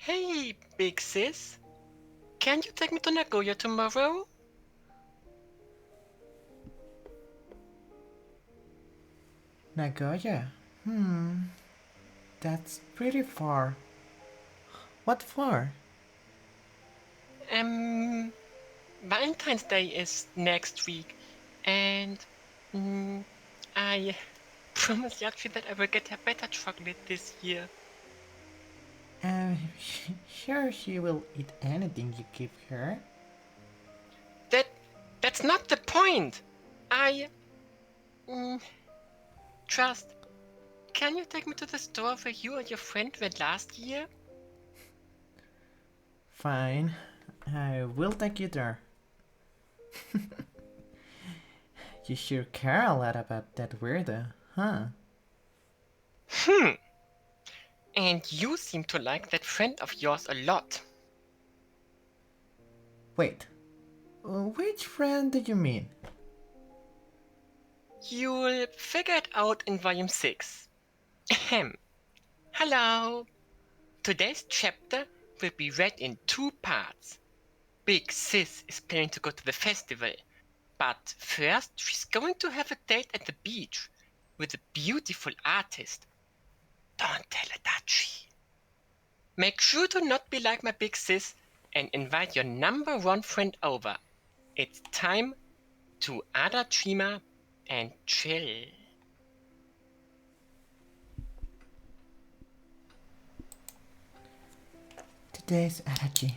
Hey, big sis. Can you take me to Nagoya tomorrow? Nagoya? That's pretty far. What for? Um, Valentine's Day is next week, and I promised Yachi that I will get her better chocolate this year. Uh, sure she will eat anything you give her. That that's not the point. I mm, trust. Can you take me to the store where you and your friend went last year? Fine, I will take you there. You sure care a lot about that weirdo, huh? Hmm. And you seem to like that friend of yours a lot. Wait, which friend do you mean? You'll figure it out in volume 6. Ahem. Hello. Today's chapter will be read in 2 parts. Big Sis is planning to go to the festival, but first she's going to have a date at the beach with a beautiful artist. Don't tell Adachi. Make sure to not be like my big sis and invite your number one friend over. It's time to Adachima and chill. Today's Adachi.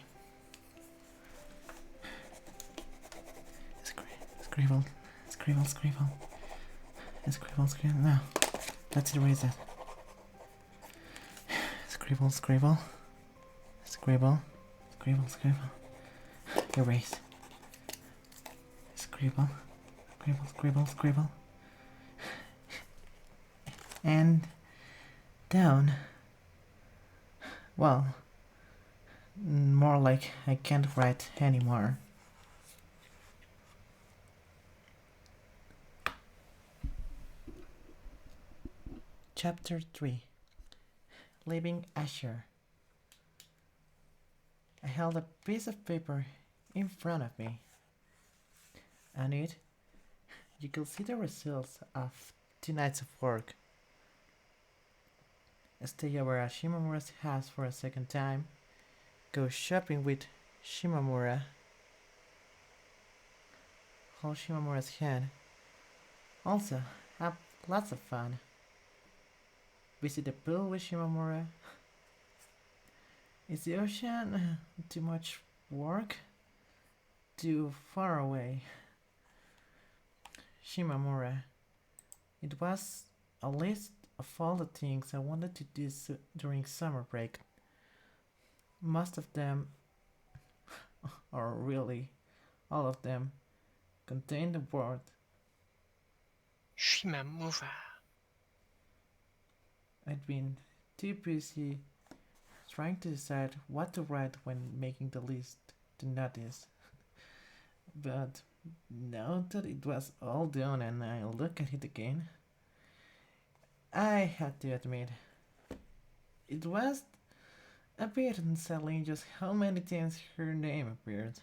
Scribble, scribble, scribble. Scribble, scribble. No, let's erase that. Scribble, scribble. Scribble, scribble, scribble. Erase. Scribble, scribble, scribble, scribble. And down. Well, more like I can't write anymore. Chapter 3. Leaving Asher. I held a piece of paper in front of me. On it, you could see the results of 2 nights of work. Stay over at Shimamura's house for a second time. Go shopping with Shimamura. Hold Shimamura's hand. Also, have lots of fun. Visit the pool with Shimamura. Is the ocean too much work? Too far away? Shimamura. It was a list of all the things I wanted to do during summer break. Most of them, or really all of them, contain the word. Shimamura. I'd been too busy trying to decide what to write when making the list to notice. But now that it was all done and I look at it again, I had to admit it was a bit unsettling just how many times her name appeared.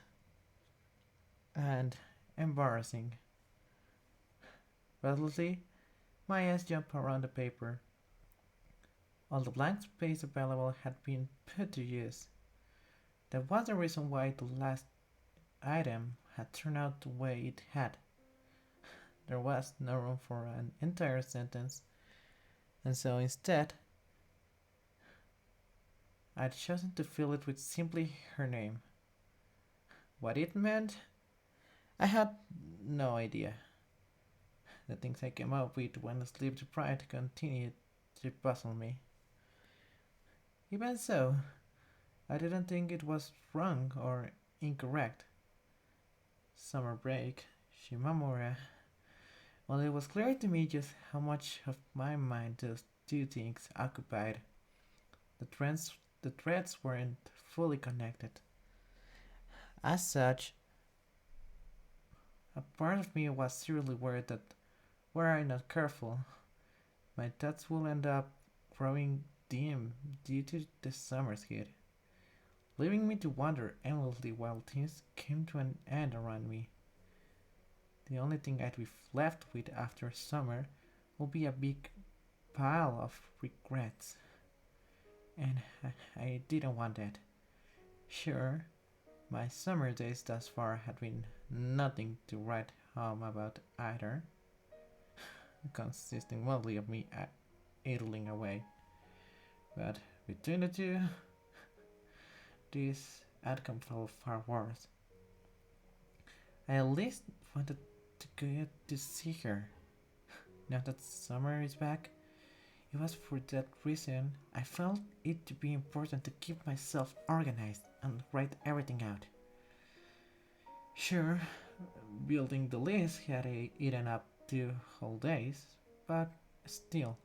And embarrassing. Breathlessly, my eyes jumped around the paper. All the blank space available had been put to use. That was the reason why the last item had turned out the way it had. There was no room for an entire sentence, and so instead, I'd chosen to fill it with simply her name. What it meant? I had no idea. The things I came up with when sleep deprived continued to puzzle me. Even so, I didn't think it was wrong or incorrect. Summer break, Shimamura. Well, it was clear to me just how much of my mind those two things occupied. The threads weren't fully connected. As such, a part of me was seriously worried that were I not careful, my thoughts will end up growing dim due to the summer's heat. leaving me to wander aimlessly while things came to an end around me. The only thing I'd be left with after summer will be a big pile of regrets, and I didn't want that. Sure, my summer days thus far had been nothing to write home about either, consisting mostly of me idling away. But between the two, this outcome felt far worse. I at least wanted to get to see her. Now that summer is back, it was for that reason I felt it to be important to keep myself organized and write everything out. Sure, building the list had eaten up 2 whole days, but still,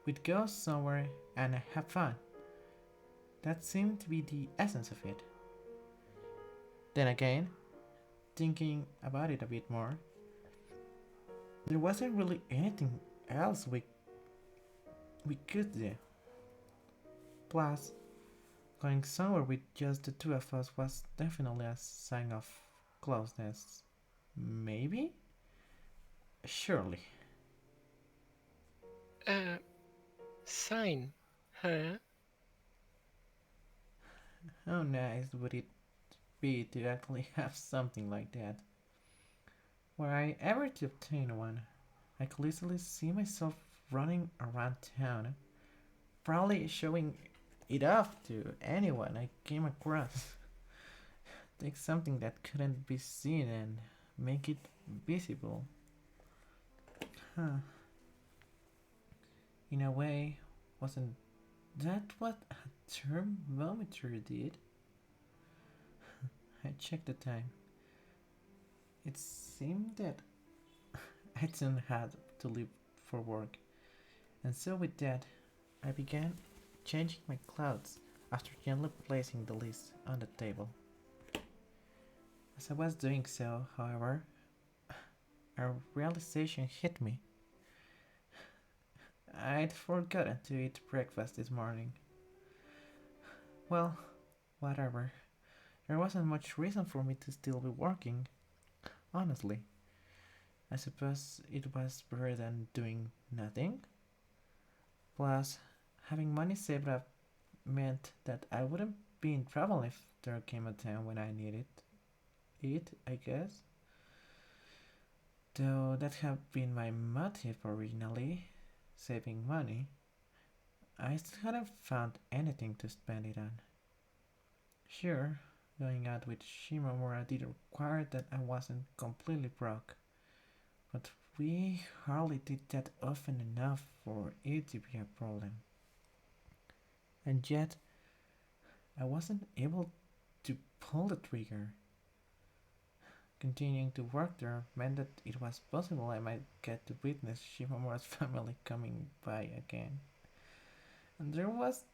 we'd go somewhere and have fun. That seemed to be the essence of it. Then again, thinking about it a bit more, there wasn't really anything else we could do. Plus, going somewhere with just the two of us was definitely a sign of closeness. Maybe? Surely. Sign, huh? How nice would it be to actually have something like that? Were I ever to obtain one, I could easily see myself running around town, proudly showing it off to anyone I came across. Take something that couldn't be seen and make it visible. Huh. In a way, wasn't that what a thermometer did? I checked the time. It seemed that I soon had to leave for work, and so with that, I began changing my clothes after gently placing the list on the table. As I was doing so, however, a realization hit me. I'd forgotten to eat breakfast this morning. Well, whatever. There wasn't much reason for me to still be working, honestly. I suppose it was better than doing nothing. Plus, having money saved up meant that I wouldn't be in trouble if there came a time when I needed it, I guess. Though that had been my motive originally, saving money, I still hadn't found anything to spend it on. Sure, going out with Shimamura did require that I wasn't completely broke, but we hardly did that often enough for it to be a problem. And yet, I wasn't able to pull the trigger. Continuing to work there meant that it was possible I might get to witness Shimamura's family coming by again. And there was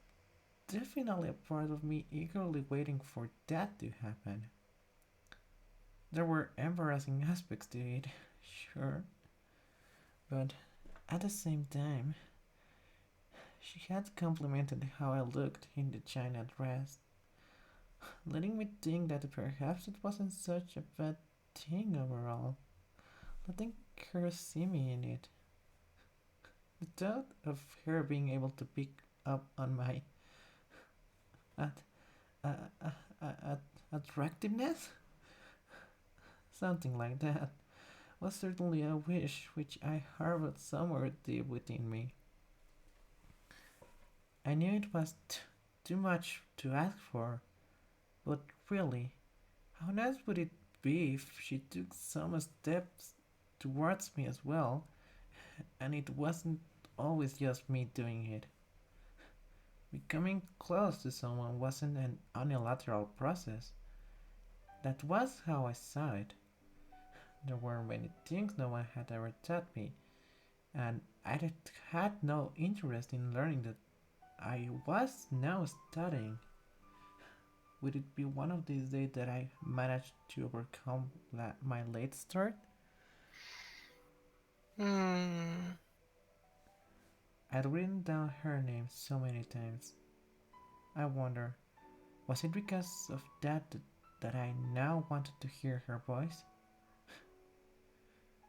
definitely a part of me eagerly waiting for that to happen. There were embarrassing aspects to it, sure, but at the same time, she had complimented how I looked in the china dress, letting me think that perhaps it wasn't such a bad thing overall, letting her see me in it. The thought of her being able to pick up on my at, uh, uh, uh, attractiveness, something like that, was certainly a wish which I harbored somewhere deep within me. I knew it was too much to ask for, but really, how nice would it be if she took some steps towards me as well, and it wasn't always just me doing it? Becoming close to someone wasn't an unilateral process. That was how I saw it. There were many things no one had ever taught me, and I had no interest in learning that I was now studying. Would it be one of these days that I managed to overcome my late start? Hmm. I'd written down her name so many times, I wonder, was it because of that I now wanted to hear her voice?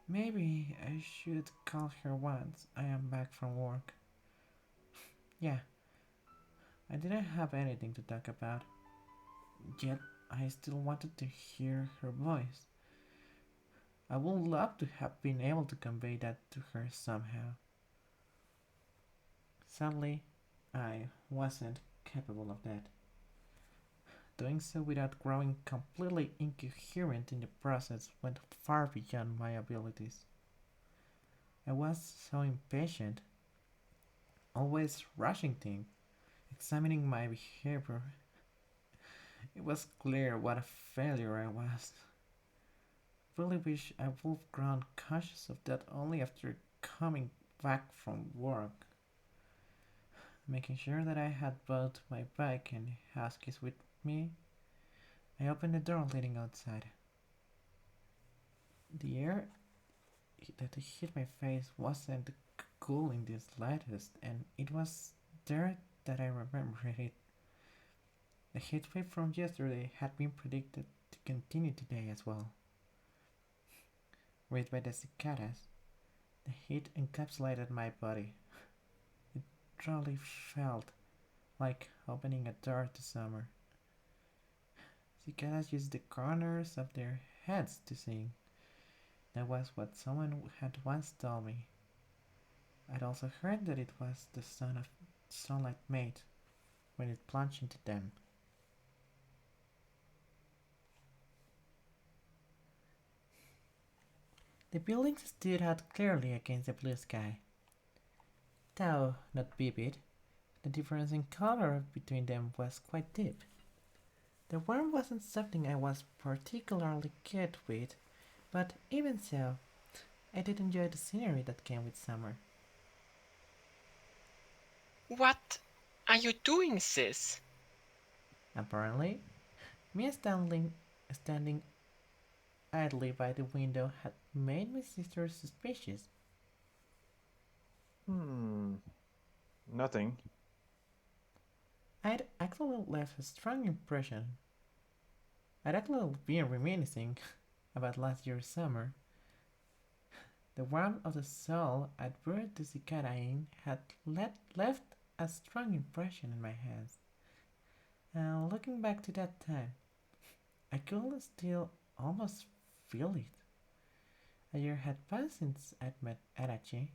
Maybe I should call her once I am back from work. Yeah, I didn't have anything to talk about, yet I still wanted to hear her voice. I would love to have been able to convey that to her somehow. Sadly, I wasn't capable of that. Doing so without growing completely incoherent in the process went far beyond my abilities. I was so impatient, always rushing things, examining my behavior. It was clear what a failure I was. Really wish I would have grown conscious of that only after coming back from work. Making sure that I had both my bike and house keys with me, I opened the door leading outside. The air that hit my face wasn't cool in the slightest, and it was there that I remembered it. The heat wave from yesterday had been predicted to continue today as well. Raised by the cicadas, the heat encapsulated my body. It truly felt like opening a door to summer. Cicadas use the corners of their heads to sing. That was what someone had once told me. I'd also heard that it was the sound of sunlight made when it plunged into them. The buildings stood out clearly against the blue sky. Though not vivid, the difference in color between them was quite deep. The warmth wasn't something I was particularly good with, but even so, I did enjoy the scenery that came with summer. What are you doing, sis? Apparently, me standing idly by the window had made my sister suspicious. Hmm, nothing. I'd actually left a strong impression. I'd actually been reminiscing about last year's summer. The warmth of the soul I'd buried the cicada in had left a strong impression in my hands. And looking back to that time, I could still almost feel it. A year had passed since I'd met Adachi.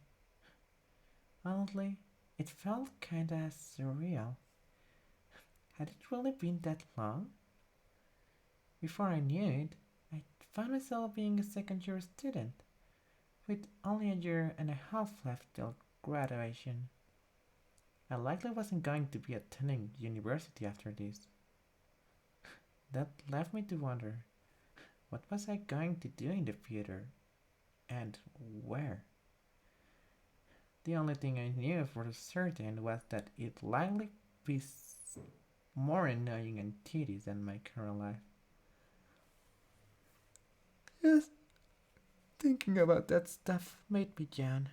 Honestly, it felt kinda surreal. Had it really been that long? Before I knew it, I found myself being a second year student, with only a year and a half left till graduation. I likely wasn't going to be attending university after this. That left me to wonder, what was I going to do in the future? And where? The only thing I knew for certain was that it'd likely be more annoying and tedious than my current life. Yes, thinking about that stuff made me yawn.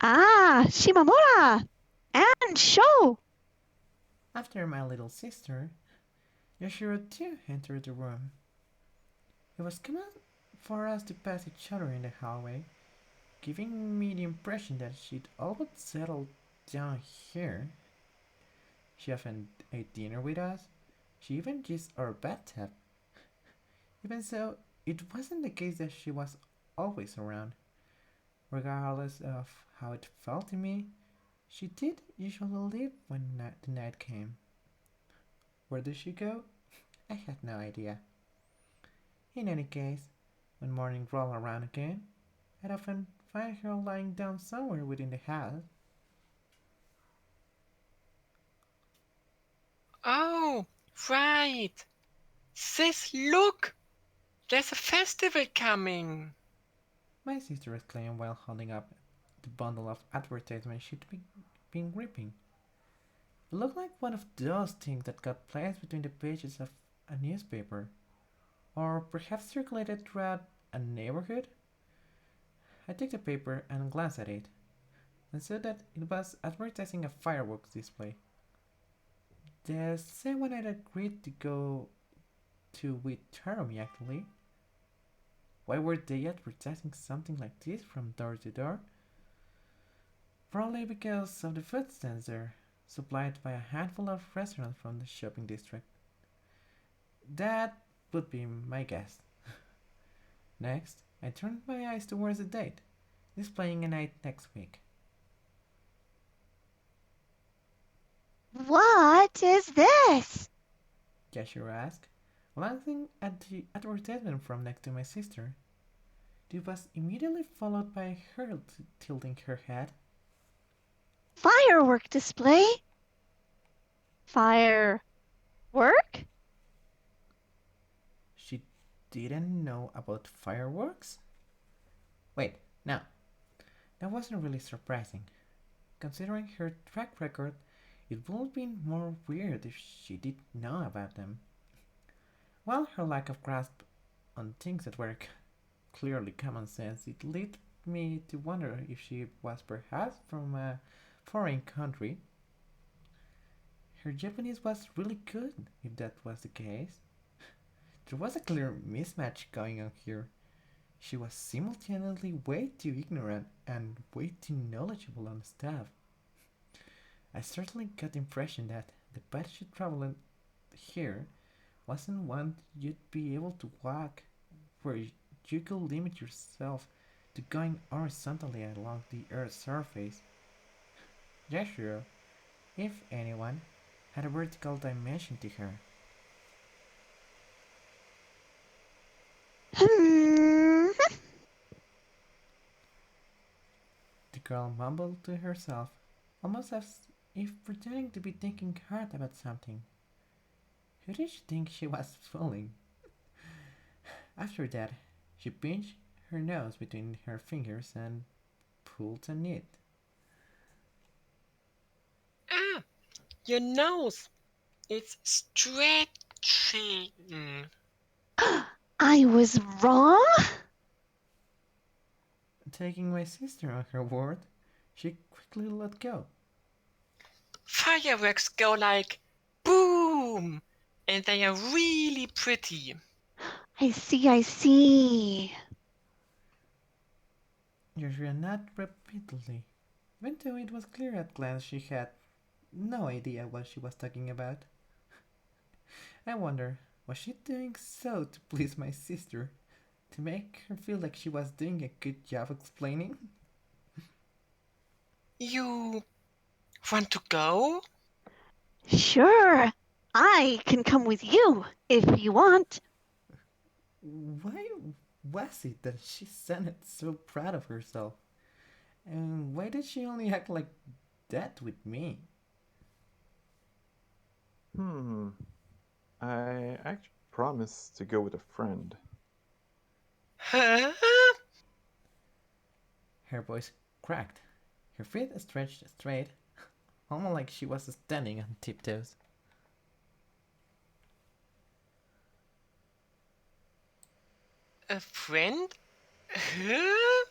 Ah, Shimamura! And Shou! After my little sister, Yashiro too entered the room. It was common for us to pass each other in the hallway, giving me the impression that she'd all but settled down here. She often ate dinner with us. She even used our bathtub. Even so, it wasn't the case that she was always around. Regardless of how it felt to me, she did usually leave when the night came. Where did she go? I had no idea. In any case, when morning rolled around again, I'd often find her lying down somewhere within the house. Oh, right. Sis, look! There's a festival coming. My sister exclaimed while holding up the bundle of advertisements been gripping. It looked like one of those things that got placed between the pages of a newspaper, or perhaps circulated throughout a neighborhood. I took the paper and glanced at it, and saw that it was advertising a fireworks display. The same one I'd agreed to go to with Tarumi actually. Why were they advertising something like this from door to door? Probably because of the food stands there, supplied by a handful of restaurants from the shopping district. That would be my guess. Next, I turned my eyes towards the date, displaying a night next week. What is this? Yashiro asked, glancing at the advertisement from next to my sister. It was immediately followed by her tilting her head. Firework display? Firework? She didn't know about fireworks? Wait, no. That wasn't really surprising. Considering her track record, it would have been more weird if she did know about them. While her lack of grasp on things that were clearly common sense, it led me to wonder if she was perhaps from a foreign country. Her Japanese was really good, if that was the case. There was a clear mismatch going on here. She was simultaneously way too ignorant and way too knowledgeable on stuff. I certainly got the impression that the path she traveled here wasn't one you'd be able to walk, where you could limit yourself to going horizontally along the Earth's surface. Yashiro, if anyone, had a vertical dimension to her. The girl mumbled to herself, almost as if pretending to be thinking hard about something. Who did she think she was fooling? After that, she pinched her nose between her fingers and pulled on it. Ah, your nose. It's stretching. I was wrong? Taking my sister on her word, she quickly let go. Fireworks go like boom, and they are really pretty. I see. Yoshika nodded repeatedly, even though it was clear at glance she had no idea what she was talking about. I wonder, was she doing so to please my sister? To make her feel like she was doing a good job explaining? You want to go? Sure, I can come with you if you want. Why was it that she sounded so proud of herself? And why did she only act like that with me? I actually promised to go with a friend. Huh? Her voice cracked. Her feet stretched straight, almost like she was standing on tiptoes. A friend? Huh?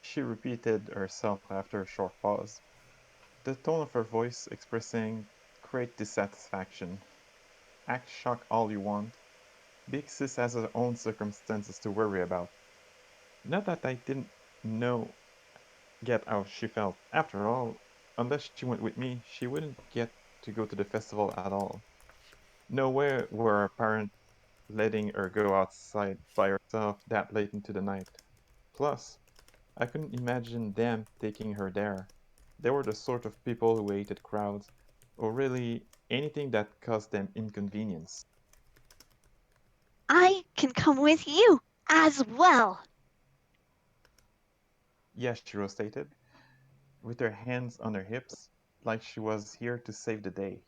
She repeated herself after a short pause, the tone of her voice expressing great dissatisfaction. Act shocked all you want. Big Sis has her own circumstances to worry about. Not that I didn't know get how she felt. After all, unless she went with me, she wouldn't get to go to the festival at all. Nowhere were her parents letting her go outside by herself that late into the night. Plus, I couldn't imagine them taking her there. They were the sort of people who hated crowds, or really anything that caused them inconvenience. I can come with you as well. Yashiro stated, with her hands on her hips, like she was here to save the day.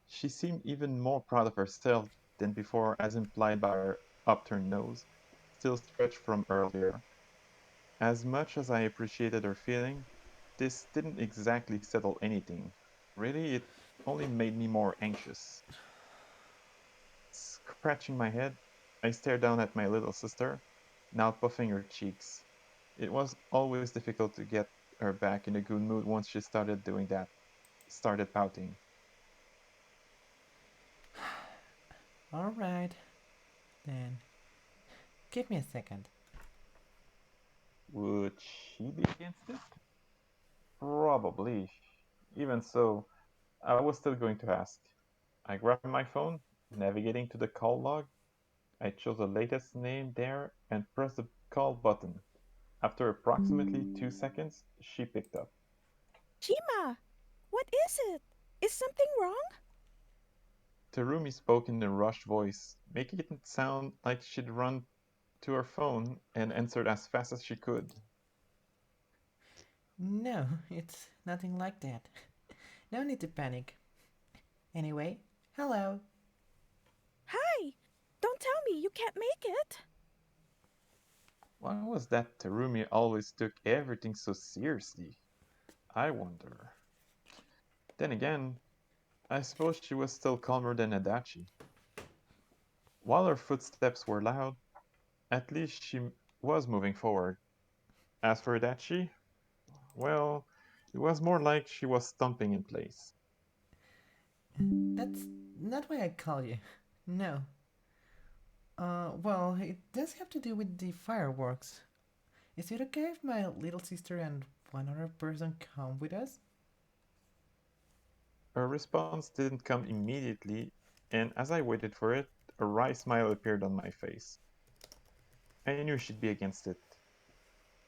She seemed even more proud of herself than before, as implied by her upturned nose, still stretched from earlier. As much as I appreciated her feeling, this didn't exactly settle anything. Really, it only made me more anxious. Scratching my head, I stared down at my little sister, now puffing her cheeks. It was always difficult to get her back in a good mood once she started doing that, started pouting. Alright, then give me a second. Would she be against it? Probably. Even so, I was still going to ask. I grabbed my phone, navigating to the call log. I chose the latest name there and pressed the call button. After approximately 2 seconds, she picked up. Shima, what is it? Is something wrong? Tarumi spoke in a rushed voice, making it sound like she'd run to her phone and answered as fast as she could. No, it's nothing like that. No need to panic. Anyway, hello. Hi! Don't tell me you can't make it. Why was that Tarumi always took everything so seriously? I wonder. Then again, I suppose she was still calmer than Adachi. While her footsteps were loud, at least she was moving forward. As for Adachi, well, it was more like she was stumping in place. That's not why I call you. No. Well, it does have to do with the fireworks. Is it okay if my little sister and one other person come with us? Her response didn't come immediately, and as I waited for it, a wry smile appeared on my face. I knew she'd be against it.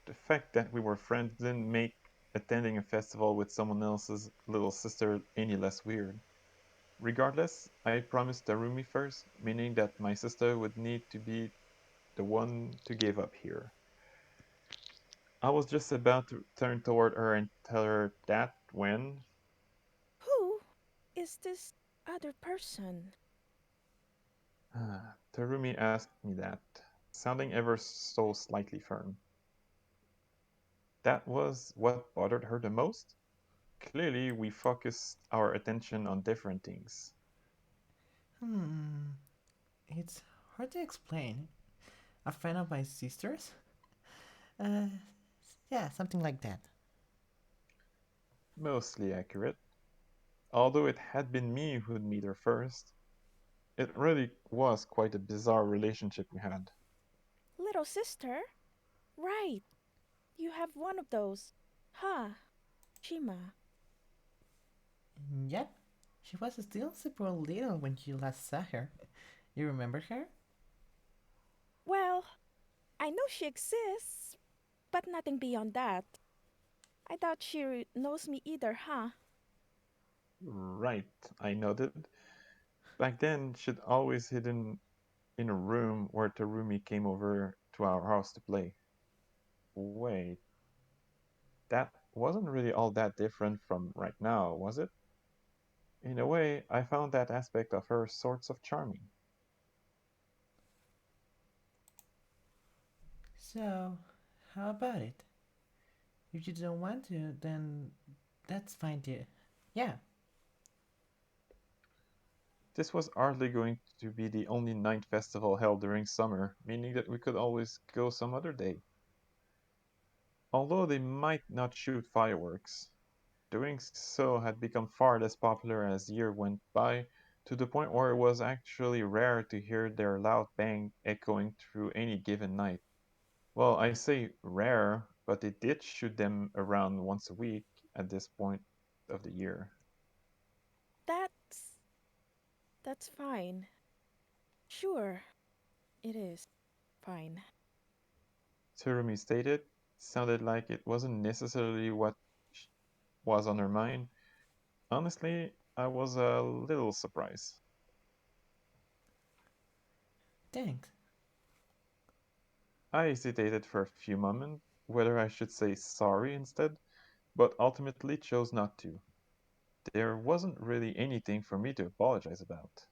The fact that we were friends didn't make attending a festival with someone else's little sister any less weird. Regardless, I promised Tarumi first, meaning that my sister would need to be the one to give up here. I was just about to turn toward her and tell her that when Who is this other person? Tarumi asked me that, sounding ever so slightly firm. That was what bothered her the most? Clearly, we focused our attention on different things. Hmm. It's hard to explain. A friend of my sister's? Uh, yeah, something like that. Mostly accurate. Although it had been me who'd meet her first, it really was quite a bizarre relationship we had. Little sister? Right. You have one of those. Huh, Shima. Yep, she was still super little when you last saw her. You remember her? Well, I know she exists, but nothing beyond that. I doubt she knows me either, huh? Right, I nodded. Back then, she'd always hidden in a room where Tarumi came over to our house to play. Wait, that wasn't really all that different from right now, was it? In a way, I found that aspect of her sorts of charming. So, how about it? If you don't want to, then that's fine too. Yeah, This was hardly going to be the only night festival held during summer, meaning that we could always go some other day. Although they might not shoot fireworks, doing so had become far less popular as the year went by, to the point where it was actually rare to hear their loud bang echoing through any given night. Well, I say rare, but they did shoot them around once a week at this point of the year. That's. That's fine. Sure, it is fine. Tsurumi stated, sounded like it wasn't necessarily what was on her mind. Honestly, I was a little surprised. thanks. I hesitated for a few moments whether I should say sorry instead, but ultimately chose not to. There wasn't really anything for me to apologize about.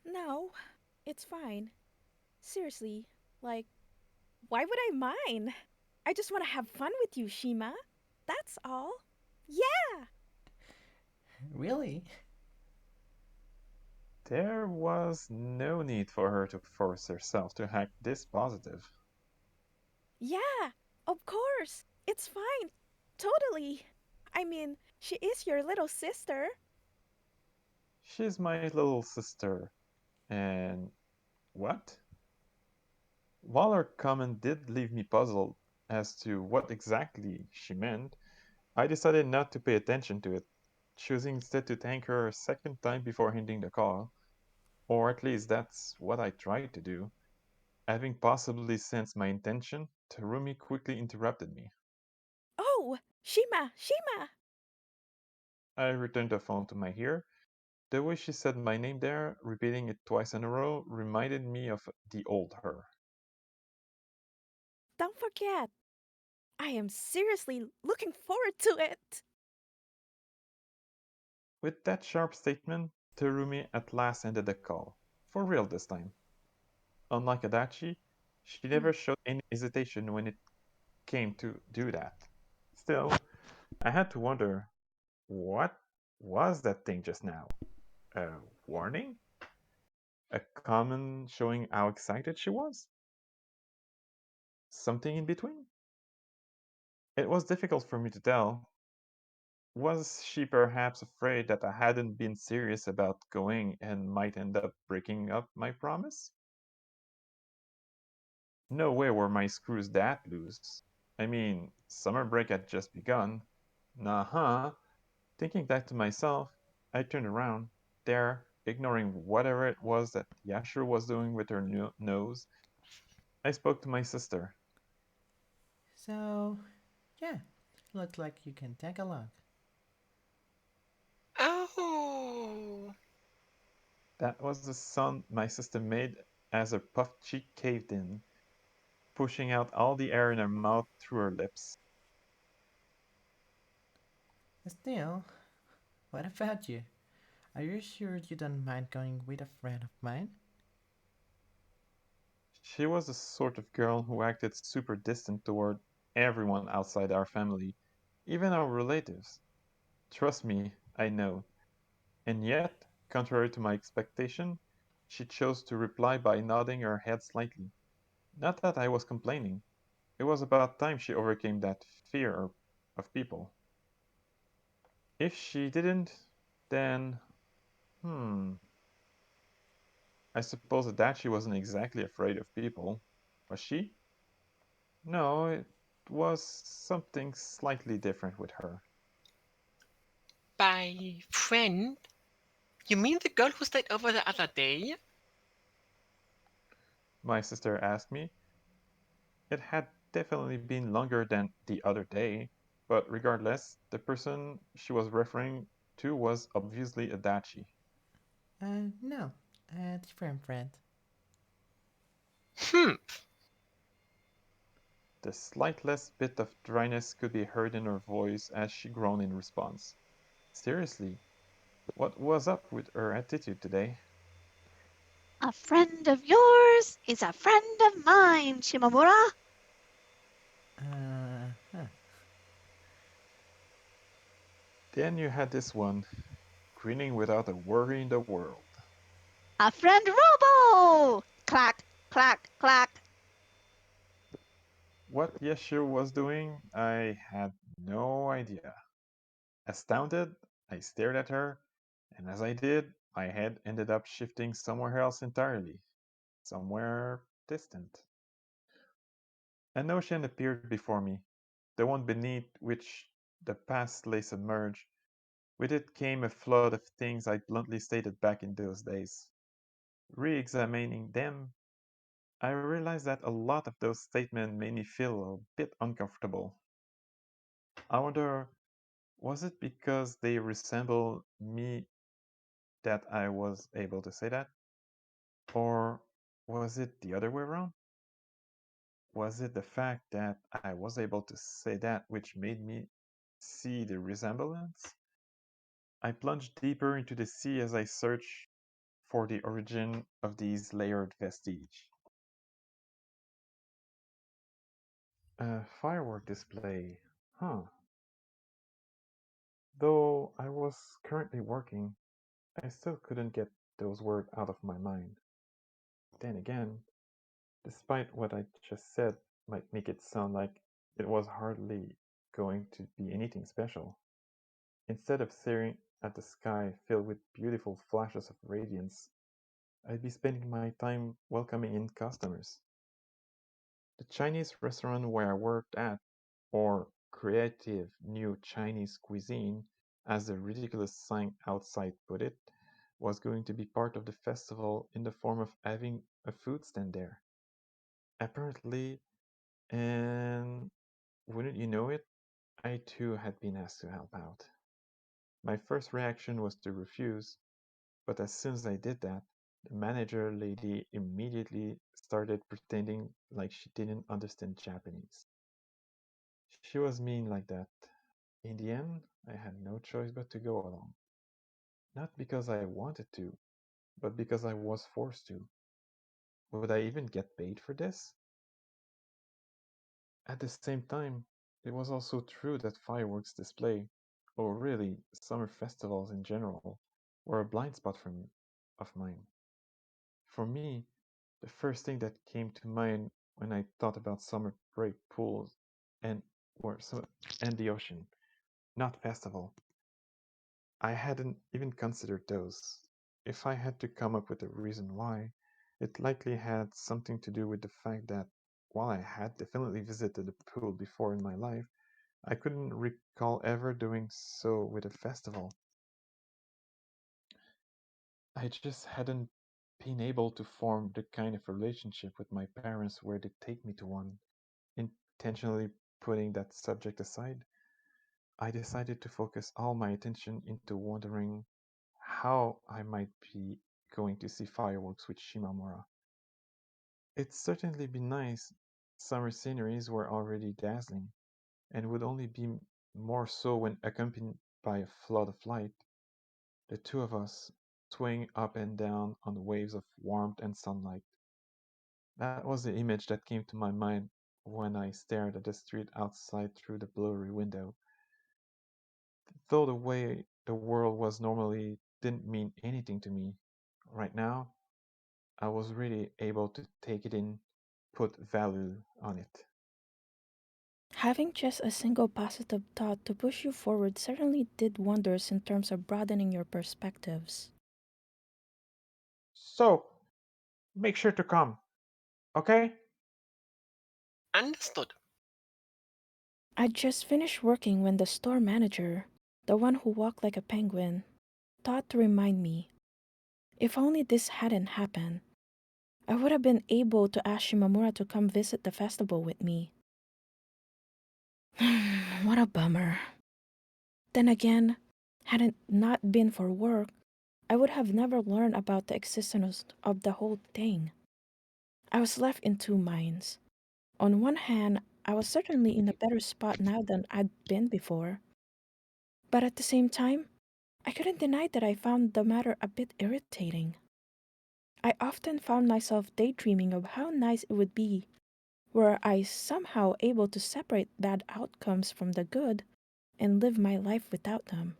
No, it's fine. Seriously, like, why would I mind? I just want to have fun with you, Shima. That's all. Yeah! Really? There was no need for her to force herself to act this positive. Yeah, of course. It's fine. Totally. I mean, she is your little sister. She's my little sister, and what? While her comment did leave me puzzled as to what exactly she meant, I decided not to pay attention to it, choosing instead to thank her a second time before ending the call. Or at least that's what I tried to do. Having possibly sensed my intention, Tarumi quickly interrupted me. Oh, Shima! I returned the phone to my ear. The way she said my name there, repeating it twice in a row, reminded me of the old her. Don't forget, I am seriously looking forward to it. With that sharp statement, Terumi at last ended the call. For real this time. Unlike Adachi, she never showed any hesitation when it came to do that. Still, I had to wonder, what was that thing just now? A warning? A comment showing how excited she was? Something in between? It was difficult for me to tell. Was she perhaps afraid that I hadn't been serious about going and might end up breaking up my promise? No way were my screws that loose. I mean, summer break had just begun. Nah-huh. Thinking that to myself, I turned around. There, ignoring whatever it was that Yashiro was doing with her nose, I spoke to my sister. So, yeah, looks like you can tag along. Oh, That was the sound my sister made as her puffed cheek caved in, pushing out all the air in her mouth through her lips. Still, what about you? Are you sure you don't mind going with a friend of mine? She was the sort of girl who acted super distant toward everyone outside our family, even our relatives. Trust me, I know. And yet, contrary to my expectation, she chose to reply by nodding her head slightly. Not that I was complaining. It was about time she overcame that fear of people. If she didn't, then, hmm, I suppose that she wasn't exactly afraid of people. Was she? No, it was something slightly different with her. by friend? You mean the girl who stayed over the other day? My sister asked me. It had definitely been longer than the other day, but regardless, the person she was referring to was obviously Adachi. No, a different friend. Hmm, The slightest bit of dryness could be heard in her voice as she groaned in response. Seriously, what was up with her attitude today? A friend of yours is a friend of mine, Shimamura. Huh. Then you had this one, grinning without a worry in the world. A friend Robo! Clack, clack, clack. What Yashiro was doing, I had no idea. Astounded, I stared at her, and as I did, my head ended up shifting somewhere else entirely, somewhere distant. An ocean appeared before me, the one beneath which the past lay submerged. With it came a flood of things I bluntly stated back in those days. Re examining them, I realized that a lot of those statements made me feel a bit uncomfortable. I wonder, was it because they resemble me that I was able to say that? Or was it the other way around? Was it the fact that I was able to say that which made me see the resemblance? I plunged deeper into the sea as I searched for the origin of these layered vestiges. A firework display. Huh. Though I was currently working, I still couldn't get those words out of my mind. Then again, despite what I just said might make it sound like it was hardly going to be anything special. Instead of staring at the sky filled with beautiful flashes of radiance, I'd be spending my time welcoming in customers. The Chinese restaurant where I worked at, or creative new Chinese cuisine, as the ridiculous sign outside put it, was going to be part of the festival in the form of having a food stand there. Apparently, and wouldn't you know it, I too had been asked to help out. My first reaction was to refuse, but as soon as I did that, the manager lady immediately started pretending like she didn't understand Japanese. She was mean like that. In the end, I had no choice but to go along. Not because I wanted to, but because I was forced to. Would I even get paid for this? At the same time, it was also true that fireworks display, or really summer festivals in general, were a blind spot of mine. For me, the first thing that came to mind when I thought about summer break pools and or and the ocean, not festival. I hadn't even considered those. If I had to come up with a reason why, it likely had something to do with the fact that while I had definitely visited a pool before in my life, I couldn't recall ever doing so with a festival. I just hadn't been able to form the kind of relationship with my parents where they take me to one. Intentionally putting that subject aside, I decided to focus all my attention into wondering how I might be going to see fireworks with Shimamura. It'd certainly be nice. Summer sceneries were already dazzling, and would only be more so when accompanied by a flood of light. The two of us swaying up and down on the waves of warmth and sunlight. That was the image that came to my mind when I stared at the street outside through the blurry window. Though the way the world was normally didn't mean anything to me, right now I was really able to take it in, put value on it. Having just a single positive thought to push you forward certainly did wonders in terms of broadening your perspectives. So, make sure to come, okay? Understood. I just finished working when the store manager, the one who walked like a penguin, thought to remind me. If only this hadn't happened, I would have been able to ask Shimamura to come visit the festival with me. What a bummer. Then again, had it not been for work, I would have never learned about the existence of the whole thing. I was left in two minds. On one hand, I was certainly in a better spot now than I'd been before. But at the same time, I couldn't deny that I found the matter a bit irritating. I often found myself daydreaming of how nice it would be were I somehow able to separate bad outcomes from the good and live my life without them.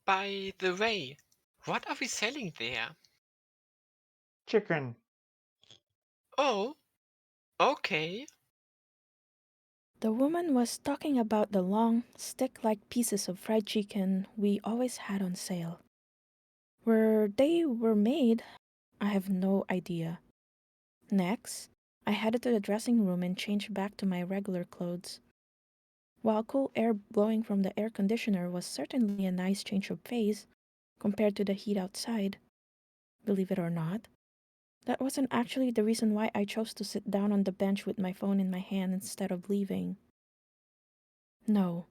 By the way, what are we selling there? Chicken. Oh, okay. The woman was talking about the long, stick like pieces of fried chicken we always had on sale. Where they were made, I have no idea. Next, I headed to the dressing room and changed back to my regular clothes. While cool air blowing from the air conditioner was certainly a nice change of pace compared to the heat outside, believe it or not, that wasn't actually the reason why I chose to sit down on the bench with my phone in my hand instead of leaving. No,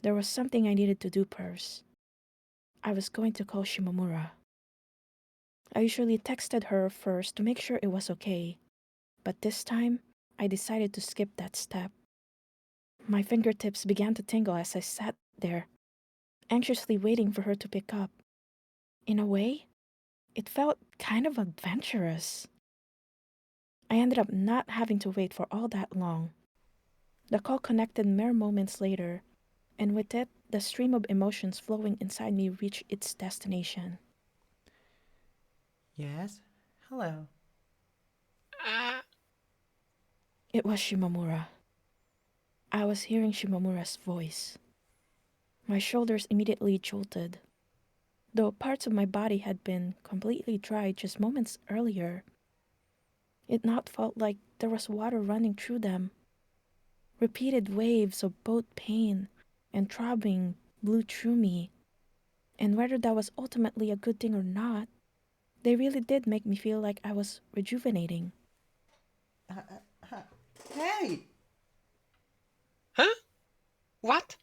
there was something I needed to do first. I was going to call Shimamura. I usually texted her first to make sure it was okay, but this time I decided to skip that step. My fingertips began to tingle as I sat there, anxiously waiting for her to pick up. In a way, it felt kind of adventurous. I ended up not having to wait for all that long. The call connected mere moments later, and with it, the stream of emotions flowing inside me reached its destination. Yes? Hello. It was Shimamura. I was hearing Shimamura's voice. My shoulders immediately jolted. Though parts of my body had been completely dry just moments earlier, it now felt like there was water running through them. Repeated waves of both pain and throbbing blew through me, and whether that was ultimately a good thing or not, they really did make me feel like I was rejuvenating. Hey! Huh? What?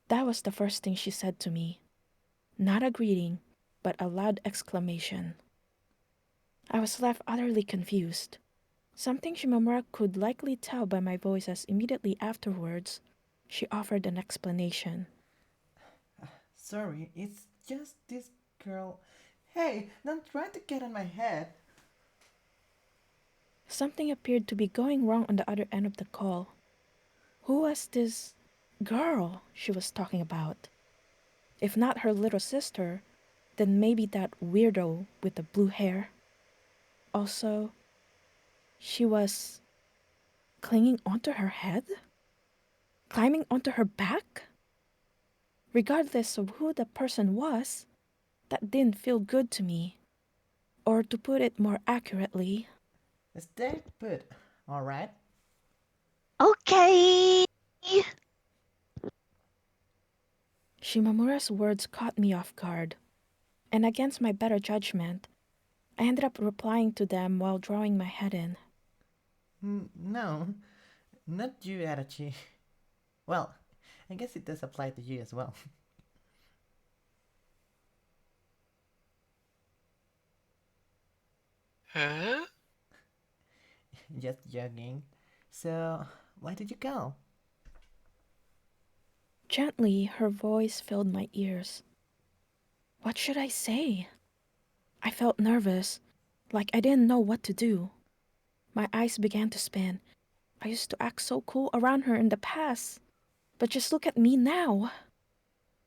That was the first thing she said to me. Not a greeting, but a loud exclamation. I was left utterly confused. Something Shimamura could likely tell by my voice, as immediately afterwards, she offered an explanation. Sorry, it's just this girl. Hey, don't try to get on my head. Something appeared to be going wrong on the other end of the call. Who was this girl she was talking about? If not her little sister, then maybe that weirdo with the blue hair. Also, she was clinging onto her head? Climbing onto her back? Regardless of who the person was, that didn't feel good to me. Or to put it more accurately, Stay put, alright? Okay. Shimamura's words caught me off guard, and against my better judgment, I ended up replying to them while drawing my head in. No, not you, Adachi. Well, I guess it does apply to you as well. Huh? Just joking. So, why did you call? Gently, her voice filled my ears. What should I say? I felt nervous, like I didn't know what to do. My eyes began to spin. I used to act so cool around her in the past, but just look at me now.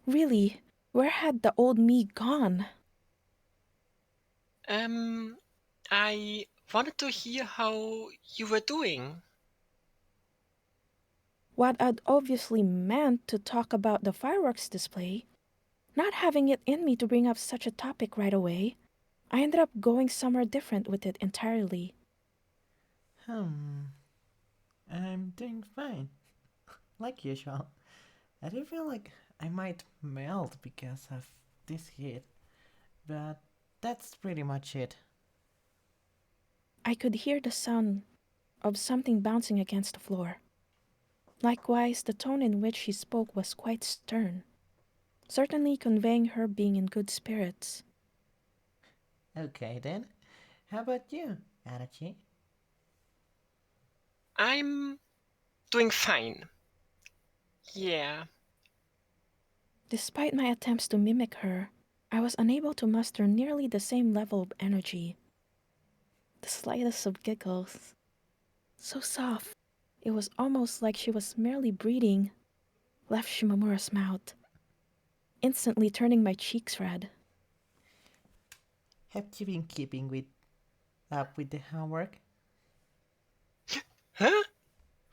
Really, where had the old me gone? I wanted to hear how you were doing. What I'd obviously meant to talk about the fireworks display, not having it in me to bring up such a topic right away, I ended up going somewhere different with it entirely. I'm doing fine. Like usual. I do feel like I might melt because of this heat, but that's pretty much it. I could hear the sound of something bouncing against the floor. Likewise, the tone in which she spoke was quite stern, certainly conveying her being in good spirits. Okay then, how about you, Adachi? I'm doing fine. Yeah. Despite my attempts to mimic her, I was unable to muster nearly the same level of energy. The slightest of giggles, so soft, it was almost like she was merely breathing, left Shimamura's mouth, instantly turning my cheeks red. Have you been keeping up with the homework? Huh?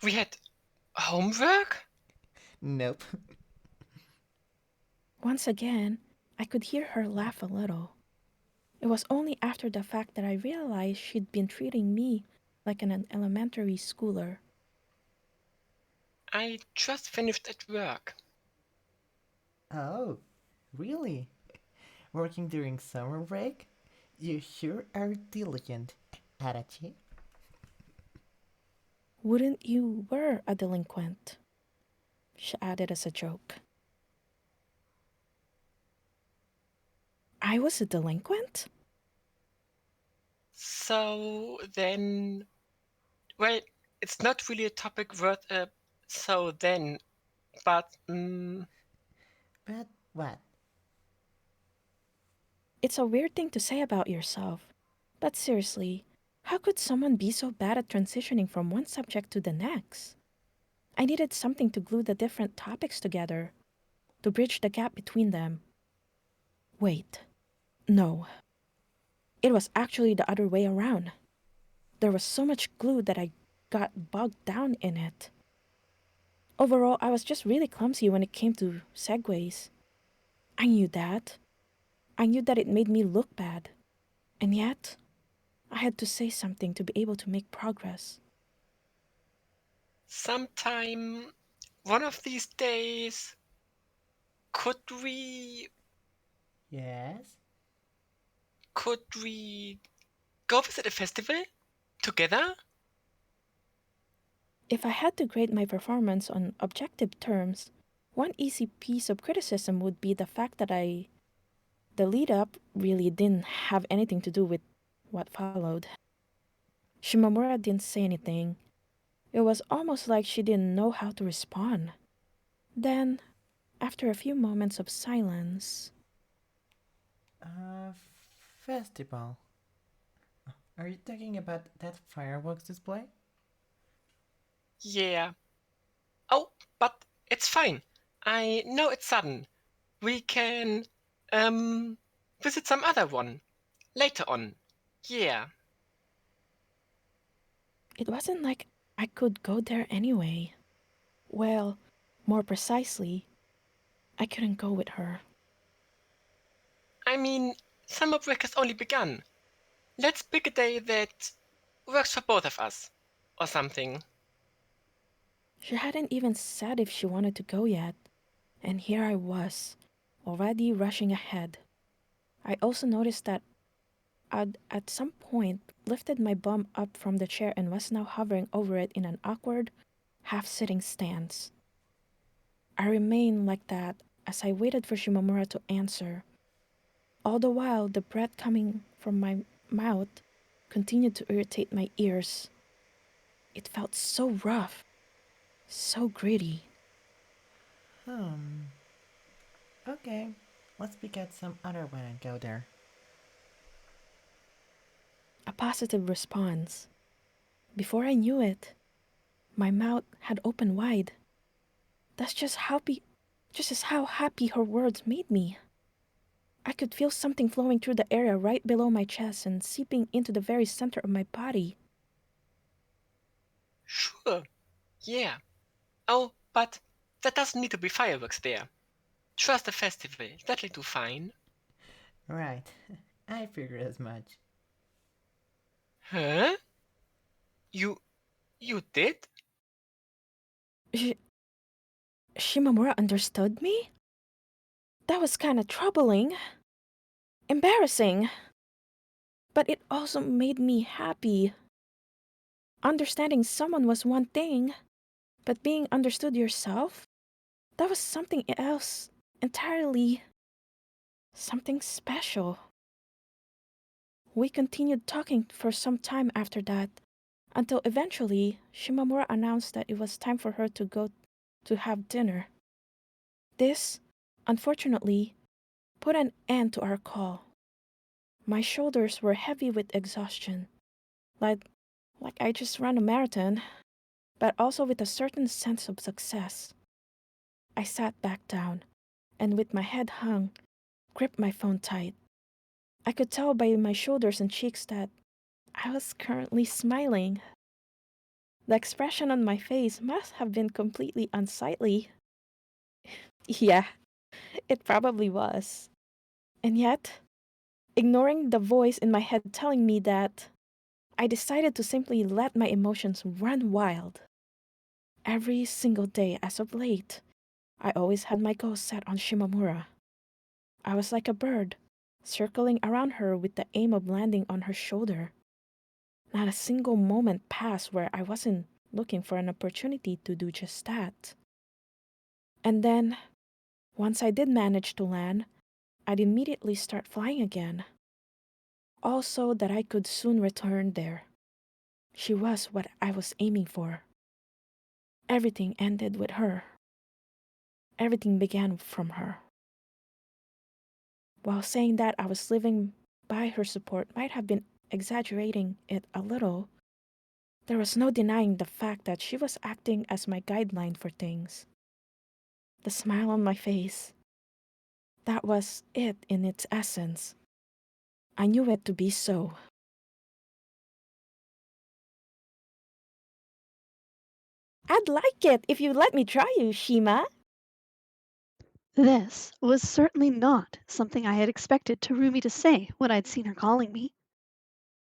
We had homework? Nope. Once again, I could hear her laugh a little. It was only after the fact that I realized she'd been treating me like an elementary schooler. I just finished at work. Oh, really? Working during summer break? You sure are diligent, Adachi. Wouldn't you were a delinquent? She added as a joke. I was a delinquent? So then, well, it's not really a topic worth so then, but But what? It's a weird thing to say about yourself. But seriously, how could someone be so bad at transitioning from one subject to the next? I needed something to glue the different topics together, to bridge the gap between them. Wait, no. It was actually the other way around. There was so much glue that I got bogged down in it. Overall, I was just really clumsy when it came to segues. I knew that. I knew that it made me look bad. And yet, I had to say something to be able to make progress. Sometime, one of these days, could we Yes? go visit a festival together? If I had to grade my performance on objective terms, one easy piece of criticism would be the fact that the lead up really didn't have anything to do with what followed. Shimamura didn't say anything. It was almost like she didn't know how to respond. Then, after a few moments of silence, Uh, festival. Are you talking about that fireworks display? Yeah. Oh, but it's fine. I know it's sudden. We can, um, visit some other one later on. Yeah. it wasn't like I could go there anyway. Well, more precisely, I couldn't go with her. I mean, summer break has only begun. Let's pick a day that works for both of us. Or something. She hadn't even said if she wanted to go yet, and here I was, already rushing ahead. I also noticed that I'd at some point lifted my bum up from the chair and was now hovering over it in an awkward, half-sitting stance. I remained like that as I waited for Shimamura to answer. All the while, the breath coming from my mouth continued to irritate my ears. It felt so rough, so gritty. Hmm. Okay, let's pick out some other one and go there. A positive response. Before I knew it, my mouth had opened wide. That's just as how happy her words made me. I could feel something flowing through the area right below my chest and seeping into the very center of my body. Sure. Yeah. Oh, but that doesn't need to be fireworks there. Trust the festival. That'll do fine. Right, I figured as much. Huh? You you did? Sh- Shimamura understood me? That was kinda troubling, embarrassing, but it also made me happy. Understanding someone was one thing, but being understood yourself? That was something else entirely. Something special. We continued talking for some time after that, until eventually Shimamura announced that it was time for her to go to have dinner. This, unfortunately, put an end to our call. My shoulders were heavy with exhaustion, like, like I just ran a marathon, but also with a certain sense of success. I sat back down, and with my head hung, gripped my phone tight. I could tell by my shoulders and cheeks that I was currently smiling. The expression on my face must have been completely unsightly. Yeah, it probably was. And yet, ignoring the voice in my head telling me that, I decided to simply let my emotions run wild. Every single day as of late, I always had my goals set on Shimamura. I was like a bird, circling around her with the aim of landing on her shoulder. Not a single moment passed where I wasn't looking for an opportunity to do just that. And then, once I did manage to land, I'd immediately start flying again. Also, that I could soon return there. She was what I was aiming for. Everything ended with her. Everything began from her. While saying that I was living by her support might have been exaggerating it a little, there was no denying the fact that she was acting as my guideline for things. The smile on my face, that was it in its essence. I knew it to be so. I'd like it if you'd let me try you, Shima. This was certainly not something I had expected Tarumi to say when I'd seen her calling me.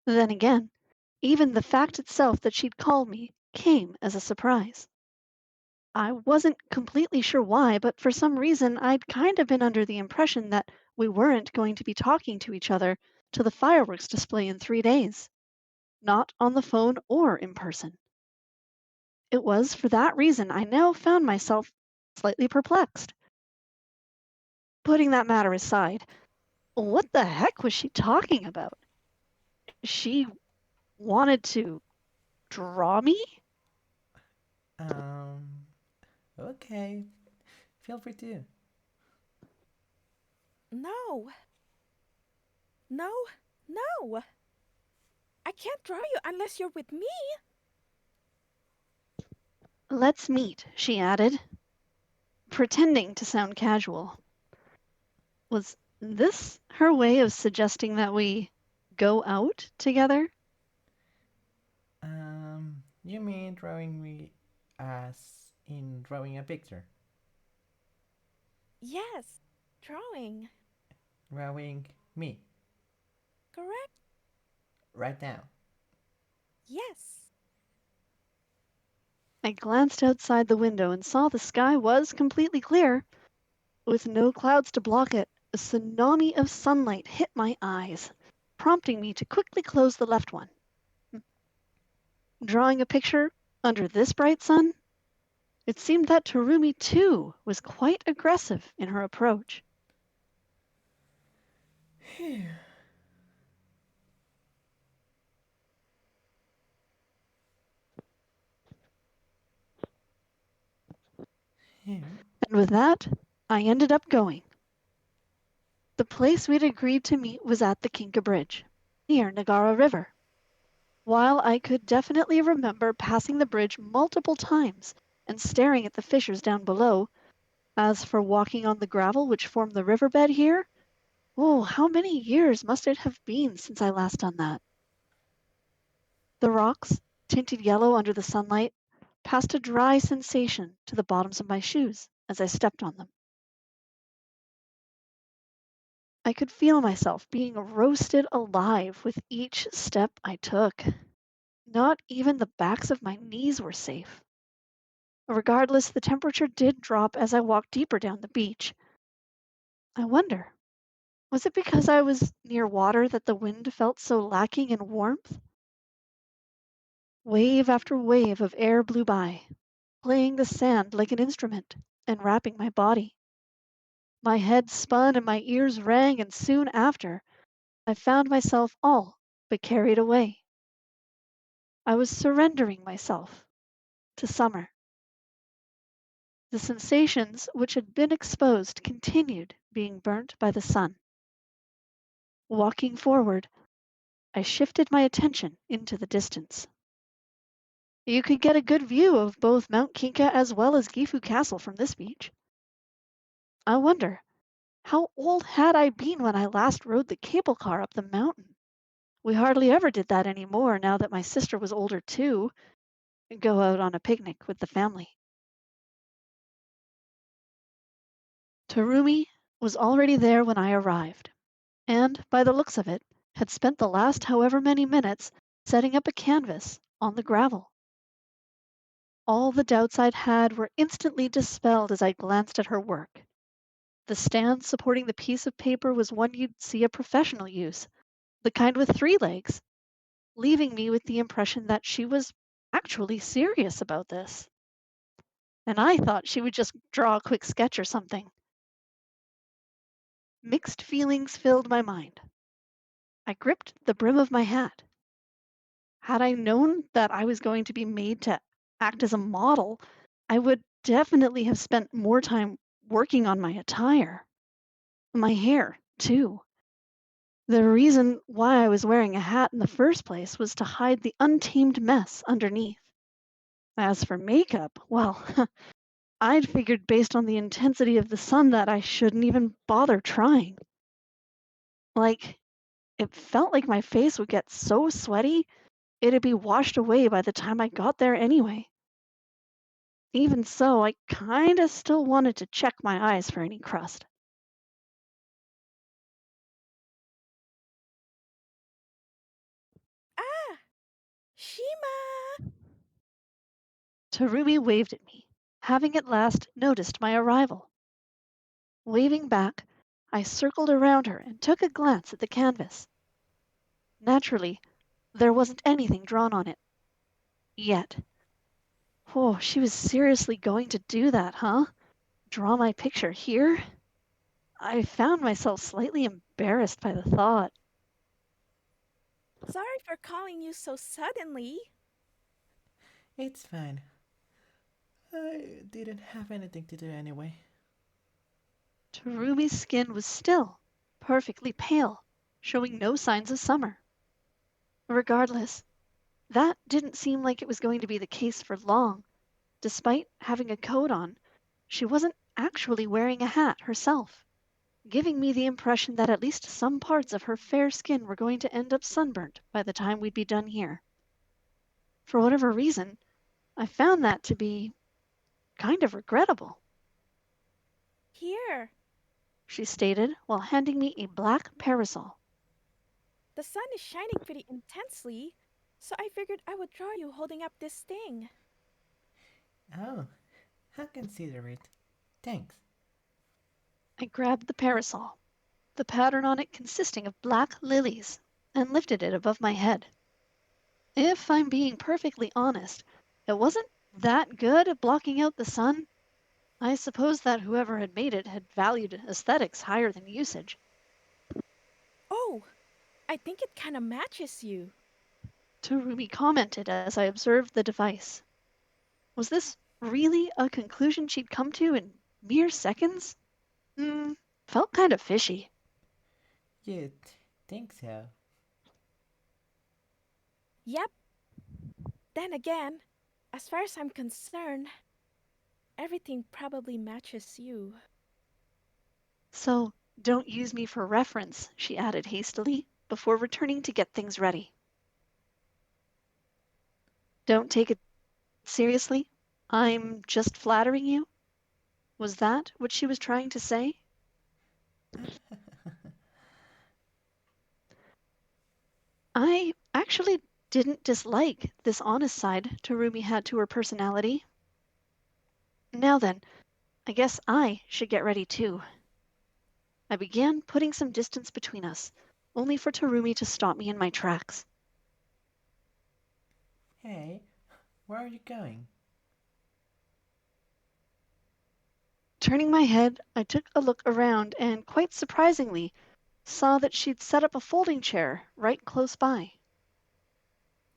Then again, even the fact itself that she'd called me came as a surprise. I wasn't completely sure why, but for some reason I'd kind of been under the impression that we weren't going to be talking to each other till the fireworks display in 3 days, not on the phone or in person. It was for that reason I now found myself slightly perplexed. Putting that matter aside, what the heck was she talking about? She wanted to draw me? Okay. Feel free to. No. No. No. I can't draw you unless you're with me. Let's meet, she added, pretending to sound casual. Was this her way of suggesting that we go out together? You mean drawing me as in drawing a picture? Yes. Drawing. Drawing me, Correct? right now. Yes. I glanced outside the window and saw the sky was completely clear, with no clouds to block it. A tsunami of sunlight hit my eyes, prompting me to quickly close the left one. Drawing a picture under this bright sun? It seemed that Tarumi, too, was quite aggressive in her approach. And with that, I ended up going. The place we'd agreed to meet was at the Kinka Bridge, near Nagara River. While I could definitely remember passing the bridge multiple times and staring at the fissures down below, as for walking on the gravel which formed the riverbed here, oh, how many years must it have been since I last done that? The rocks, tinted yellow under the sunlight, passed a dry sensation to the bottoms of my shoes as I stepped on them. I could feel myself being roasted alive with each step I took. Not even the backs of my knees were safe. Regardless, the temperature did drop as I walked deeper down the beach. I wonder, was it because I was near water that the wind felt so lacking in warmth? Wave after wave of air blew by, playing the sand like an instrument and wrapping my body. My head spun and my ears rang, and soon after, I found myself all but carried away. I was surrendering myself to summer. The sensations which had been exposed continued being burnt by the sun. Walking forward, I shifted my attention into the distance. You could get a good view of both Mount Kinka as well as Gifu Castle from this beach. I wonder, how old had I been when I last rode the cable car up the mountain? We hardly ever did that anymore now that my sister was older too, and go out on a picnic with the family. Tarumi was already there when I arrived, and, by the looks of it, had spent the last however many minutes setting up a canvas on the gravel. All the doubts I'd had were instantly dispelled as I glanced at her work. The stand supporting the piece of paper was one you'd see a professional use, the kind with 3 legs, leaving me with the impression that she was actually serious about this. And I thought she would just draw a quick sketch or something. Mixed feelings filled my mind. I gripped the brim of my hat. Had I known that I was going to be made to act as a model, I would definitely have spent more time working on my attire. My hair, too. The reason why I was wearing a hat in the first place was to hide the untamed mess underneath. As for makeup, well, I'd figured based on the intensity of the sun that I shouldn't even bother trying. Like, It felt like my face would get so sweaty, it'd be washed away by the time I got there anyway. Even so, I kinda still wanted to check my eyes for any crust. Ah! Shima! Tarumi waved at me, having at last noticed my arrival. Waving back, I circled around her and took a glance at the canvas. Naturally, there wasn't anything drawn on it. Yet. Oh, she was seriously going to do that, huh? Draw my picture here? I found myself slightly embarrassed by the thought. Sorry for calling you so suddenly. It's fine. I didn't have anything to do anyway. Tarumi's skin was still perfectly pale, showing no signs of summer. Regardless, that didn't seem like it was going to be the case for long. Despite having a coat on, she wasn't actually wearing a hat herself, giving me the impression that at least some parts of her fair skin were going to end up sunburnt by the time we'd be done here. For whatever reason, I found that to be kind of regrettable, Here, she stated while handing me a black parasol. the sun is shining pretty intensely, so I figured I would draw you holding up this thing. Oh, how considerate. Thanks. I grabbed the parasol, the pattern on it consisting of black lilies, and lifted it above my head. If I'm being perfectly honest, it wasn't that good at blocking out the sun. I suppose that whoever had made it had valued aesthetics higher than usage. Oh, I think it kind of matches you. Tarumi commented as I observed the device. Was this really a conclusion she'd come to in mere seconds? Felt kind of fishy. You'd think so. Yep. Then again, as far as I'm concerned, everything probably matches you. So don't use me for reference, she added hastily, before returning to get things ready. Don't take it seriously. I'm just flattering you. Was that what she was trying to say? I actually didn't dislike this honest side Tarumi had to her personality. Now then, I guess I should get ready too. I began putting some distance between us, only for Tarumi to stop me in my tracks. Hey, where are you going? Turning my head, I took a look around and, quite surprisingly, saw that she'd set up a folding chair right close by.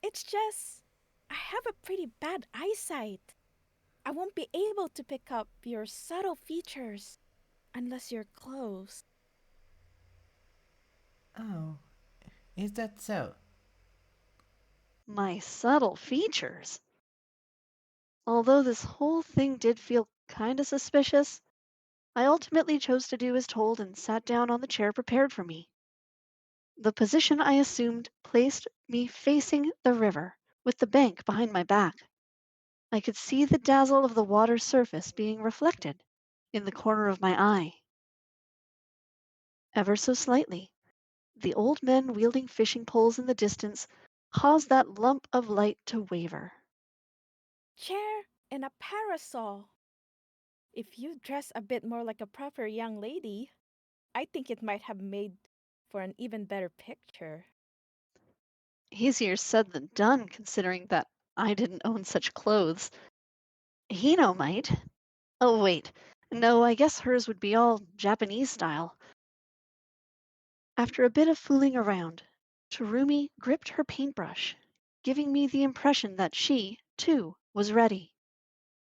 It's just, I have a pretty bad eyesight. I won't be able to pick up your subtle features unless you're close. Oh, is that so? My subtle features. Although this whole thing did feel kinda suspicious, I ultimately chose to do as told and sat down on the chair prepared for me. The position I assumed placed me facing the river, with the bank behind my back. I could see the dazzle of the water's surface being reflected in the corner of my eye. Ever so slightly, the old men wielding fishing poles in the distance caused that lump of light to waver. Chair and a parasol. If you dress a bit more like a proper young lady, I think it might have made for an even better picture. Easier said than done, considering that I didn't own such clothes. Hino might. Oh, wait. No, I guess hers would be all Japanese style. After a bit of fooling around, Tarumi gripped her paintbrush, giving me the impression that she, too, was ready.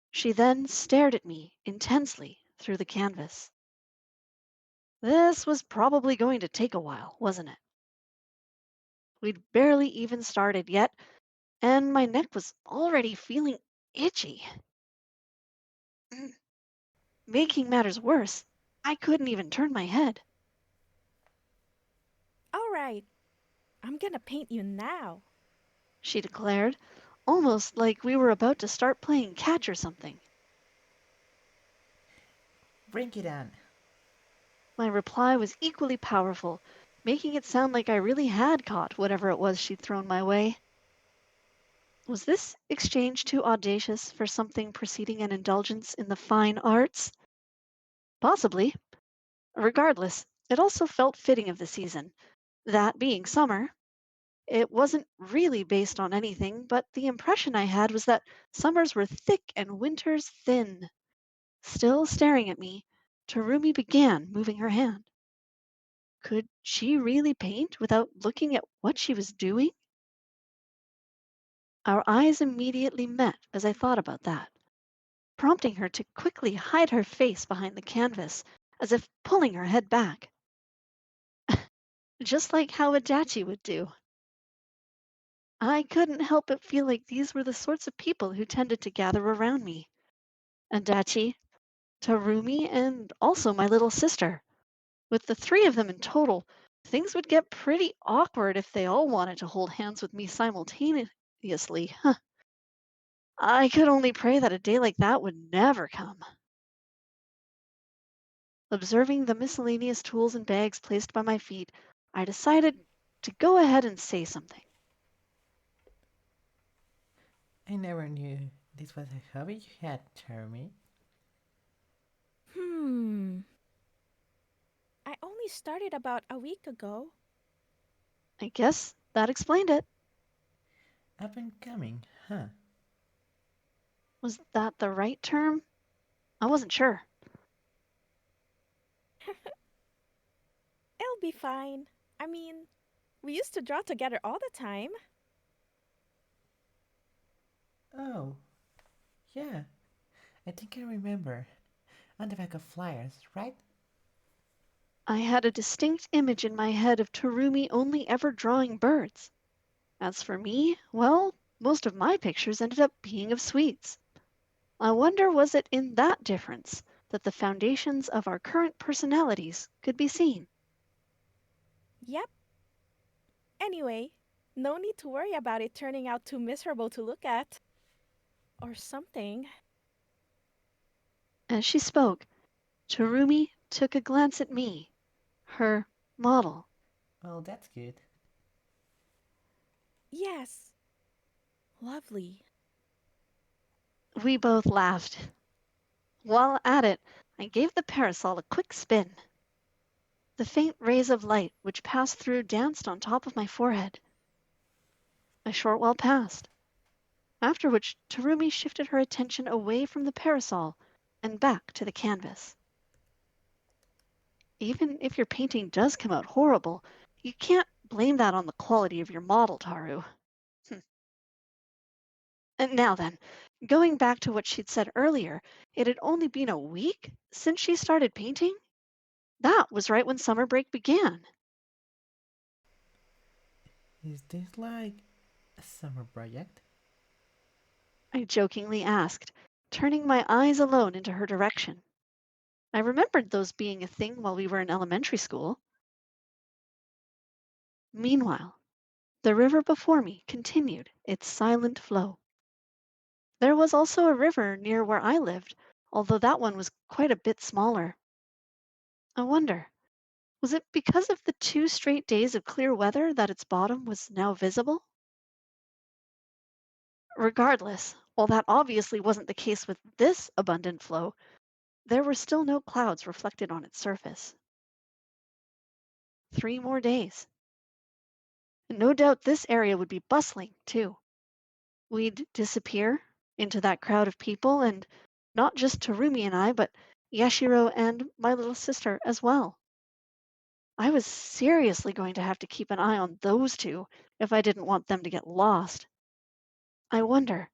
She then stared at me intensely through the canvas. This was probably going to take a while, wasn't it? We'd barely even started yet, and my neck was already feeling itchy. Making matters worse, I couldn't even turn my head. All right, I'm gonna paint you now. she declared, almost like we were about to start playing catch or something. Bring it on. My reply was equally powerful, making it sound like I really had caught whatever it was she'd thrown my way. Was this exchange too audacious for something preceding an indulgence in the fine arts? Possibly. Regardless, it also felt fitting of the season. That being summer, it wasn't really based on anything, but the impression I had was that summers were thick and winters thin. Still staring at me, Tarumi began moving her hand. Could she really paint without looking at what she was doing? Our eyes immediately met as I thought about that, prompting her to quickly hide her face behind the canvas, as if pulling her head back, just like how Adachi would do. I couldn't help but feel like these were the sorts of people who tended to gather around me. Adachi, Tarumi, and also my little sister. With the three of them in total, things would get pretty awkward if they all wanted to hold hands with me simultaneously. I could only pray that a day like that would never come. Observing the miscellaneous tools and bags placed by my feet, I decided to go ahead and say something. I never knew this was a hobby you had, Tarumi. Hmm. I only started about a week ago. I guess that explained it. Up and coming, huh? Was that the right term? I wasn't sure. It'll be fine. I mean, we used to draw together all the time. Oh, yeah. I think I remember. On the back of flyers, right? I had a distinct image in my head of Tarumi only ever drawing birds. As for me, well, most of my pictures ended up being of sweets. I wonder was it in that difference that the foundations of our current personalities could be seen? Yep. Anyway, no need to worry about it turning out too miserable to look at. Or something. As she spoke, Tarumi took a glance at me, her model. Well, that's good. Yes. Lovely. We both laughed. While at it, I gave the parasol a quick spin. The faint rays of light which passed through danced on top of my forehead. A short while passed, after which Tarumi shifted her attention away from the parasol and back to the canvas. Even if your painting does come out horrible, you can't blame that on the quality of your model, Taru. And now then, going back to what she'd said earlier, it had only been a week since she started painting? That was right when summer break began. Is this like a summer project? I jokingly asked, turning my eyes alone into her direction. I remembered those being a thing while we were in elementary school. Meanwhile, the river before me continued its silent flow. There was also a river near where I lived, although that one was quite a bit smaller. I wonder, was it because of the 2 straight days of clear weather that its bottom was now visible? Regardless, while that obviously wasn't the case with this abundant flow, there were still no clouds reflected on its surface. 3 more days. No doubt this area would be bustling, too. We'd disappear into that crowd of people, and not just Tarumi and I, but Yashiro and my little sister as well. I was seriously going to have to keep an eye on those two if I didn't want them to get lost. I wonder,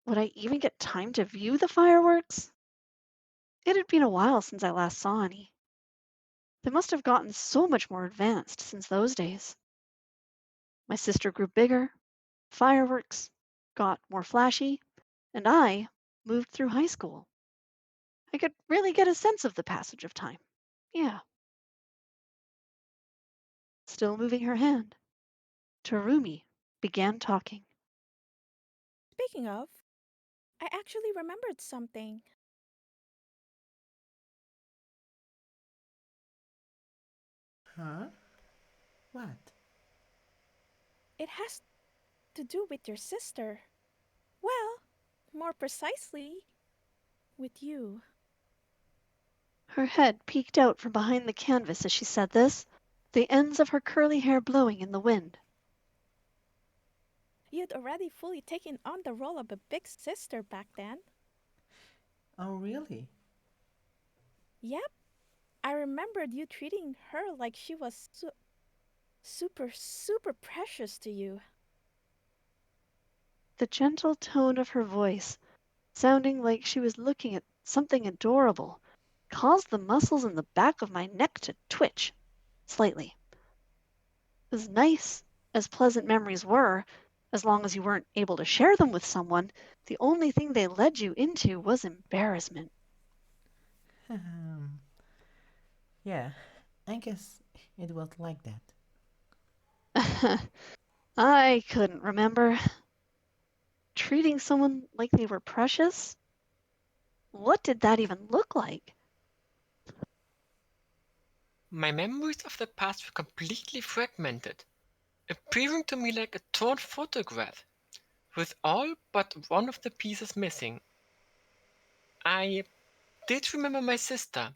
would I even get time to view the fireworks? It had been a while since I last saw any. They must have gotten so much more advanced since those days. My sister grew bigger, fireworks got more flashy, and I moved through high school. I could really get a sense of the passage of time. Yeah. Still moving her hand. Tarumi began talking. Speaking of, I actually remembered something. Huh? What? It has to do with your sister. Well, more precisely, with you. Her head peeked out from behind the canvas as she said this, the ends of her curly hair blowing in the wind. You'd already fully taken on the role of a big sister back then. Oh, really? Yep, I remembered you treating her like she was super precious to you. The gentle tone of her voice, sounding like she was looking at something adorable, caused the muscles in the back of my neck to twitch slightly. As nice as pleasant memories were, as long as you weren't able to share them with someone, the only thing they led you into was embarrassment. Yeah, I guess it was like that. I couldn't remember. Treating someone like they were precious? What did that even look like? My memories of the past were completely fragmented, appearing to me like a torn photograph, with all but one of the pieces missing. I did remember my sister,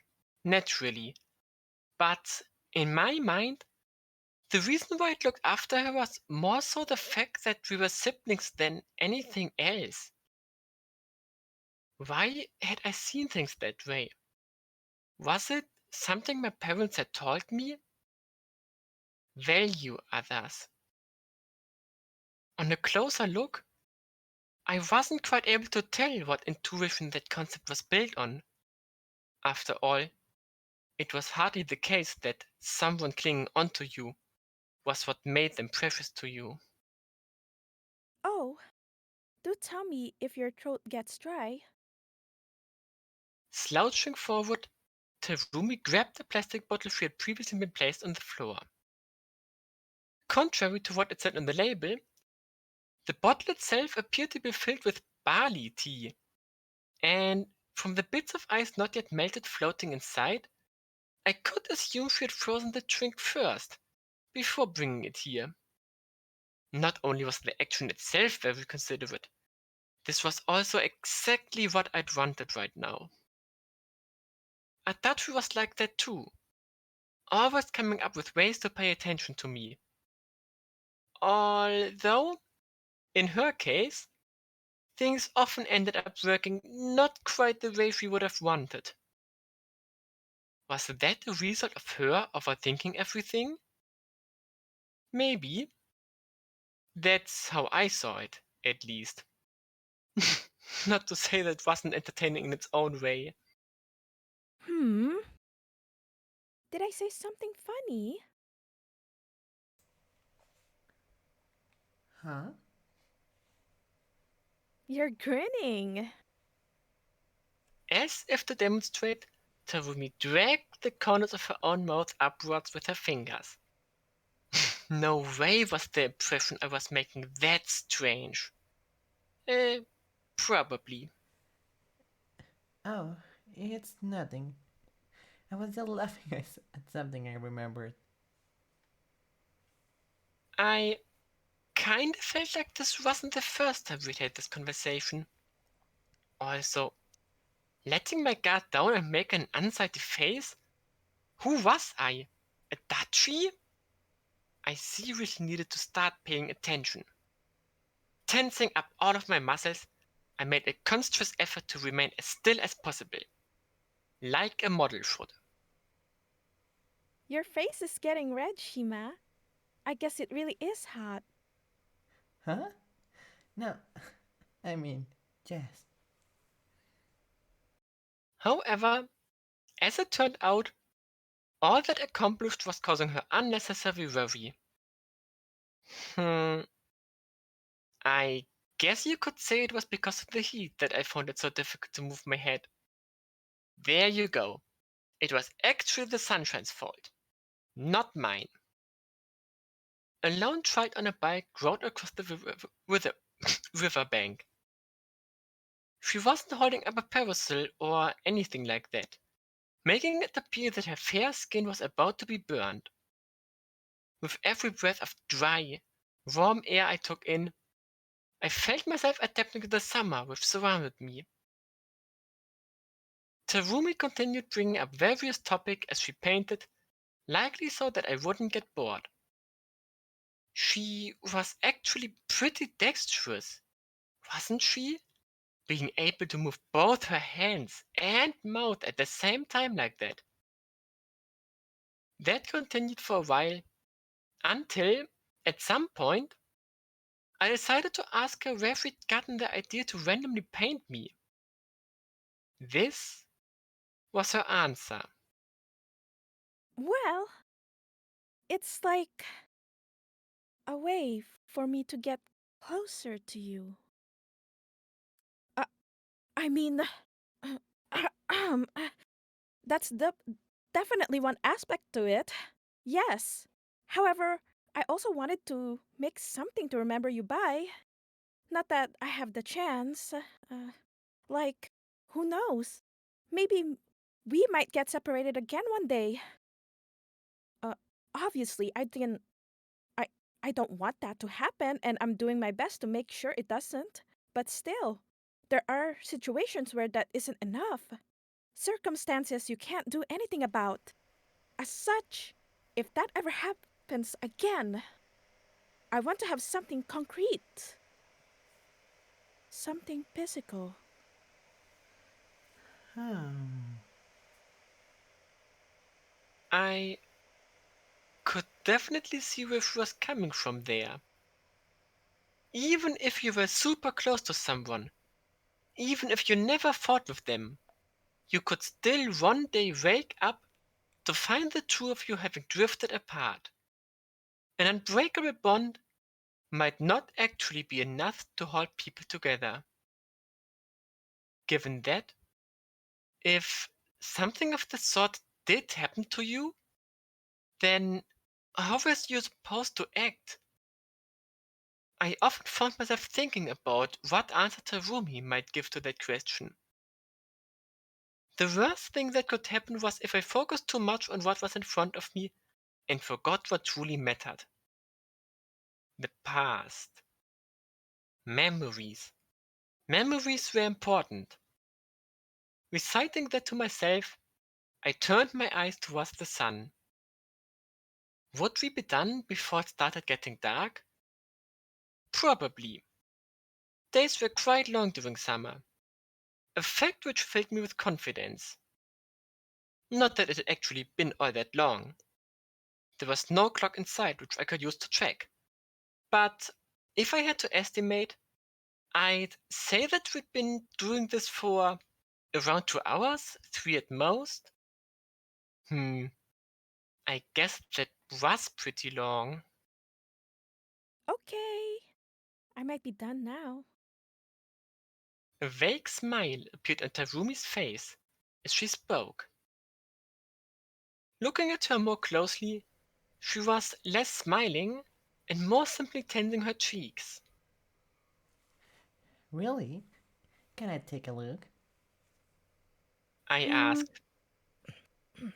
naturally, but in my mind, the reason why I looked after her was more so the fact that we were siblings than anything else. Why had I seen things that way? Was it something my parents had told me? Value others. On a closer look, I wasn't quite able to tell what intuition that concept was built on. After all, it was hardly the case that someone clinging onto you was what made them precious to you. Oh, do tell me if your throat gets dry. Slouching forward, Tarumi grabbed the plastic bottle she had previously been placed on the floor. Contrary to what it said on the label, the bottle itself appeared to be filled with barley tea, and from the bits of ice not yet melted floating inside, I could assume she had frozen the drink first, before bringing it here. Not only was the action itself very considerate, this was also exactly what I'd wanted right now. Adachi was like that too, always coming up with ways to pay attention to me. Although, in her case, things often ended up working not quite the way she would have wanted. Was that a result of her overthinking everything? Maybe. That's how I saw it, at least. Not to say that it wasn't entertaining in its own way. Hmm? Did I say something funny? Huh? You're grinning. As if to demonstrate, Tarumi dragged the corners of her own mouth upwards with her fingers. No way was the impression I was making that strange. Probably. Oh, it's nothing. I was just laughing at something I remembered. I kinda felt like this wasn't the first time we'd had this conversation. Also, letting my guard down and make an unsightly face? Who was I? Adachi? I seriously needed to start paying attention. Tensing up all of my muscles, I made a conscious effort to remain as still as possible, like a model should. Your face is getting red, Shima. I guess it really is hot. Huh? No, I mean, Jess. However, as it turned out, all that accomplished was causing her unnecessary worry. Hmm, I guess you could say it was because of the heat that I found it so difficult to move my head. There you go. It was actually the sunshine's fault, not mine. a lone child on a bike rode across the riverbank. She wasn't holding up a parasol or anything like that, making it appear that her fair skin was about to be burned. With every breath of dry, warm air I took in, I felt myself adapting to the summer which surrounded me. Tarumi continued bringing up various topics as she painted, likely so that I wouldn't get bored. She was actually pretty dexterous, wasn't she? Being able to move both her hands and mouth at the same time like that. That continued for a while, until, at some point, I decided to ask her where she'd gotten the idea to randomly paint me. This was her answer. Well, it's like a way for me to get closer to you. I mean, that's definitely one aspect to it. Yes. However, I also wanted to make something to remember you by. Not that I have the chance. Like, who knows? Maybe we might get separated again one day. Uh, Obviously, I I don't want that to happen, and I'm doing my best to make sure it doesn't. But still, there are situations where that isn't enough. Circumstances you can't do anything about. As such, if that ever happens again, I want to have something concrete. Something physical. I could definitely see where she was coming from there. Even if you were super close to someone, even if you never fought with them, you could still one day wake up to find the two of you having drifted apart. An unbreakable bond might not actually be enough to hold people together. Given that, if something of the sort did happen to you, then how was you supposed to act? I often found myself thinking about what answer Tarumi might give to that question. The worst thing that could happen was if I focused too much on what was in front of me and forgot what truly mattered. The past. Memories. Memories were important. Reciting that to myself, I turned my eyes towards the sun. Would we be done before it started getting dark? Probably. Days were quite long during summer, a fact which filled me with confidence. Not that it had actually been all that long. There was no clock in sight which I could use to check. But if I had to estimate, I'd say that we'd been doing this for around 2 hours, 3 at most. I guess that was pretty long. Okay. I might be done now. A vague smile appeared on Tarumi's face as she spoke. Looking at her more closely, she was less smiling and more simply tensing her cheeks. Really? Can I take a look? I Hmm. asked,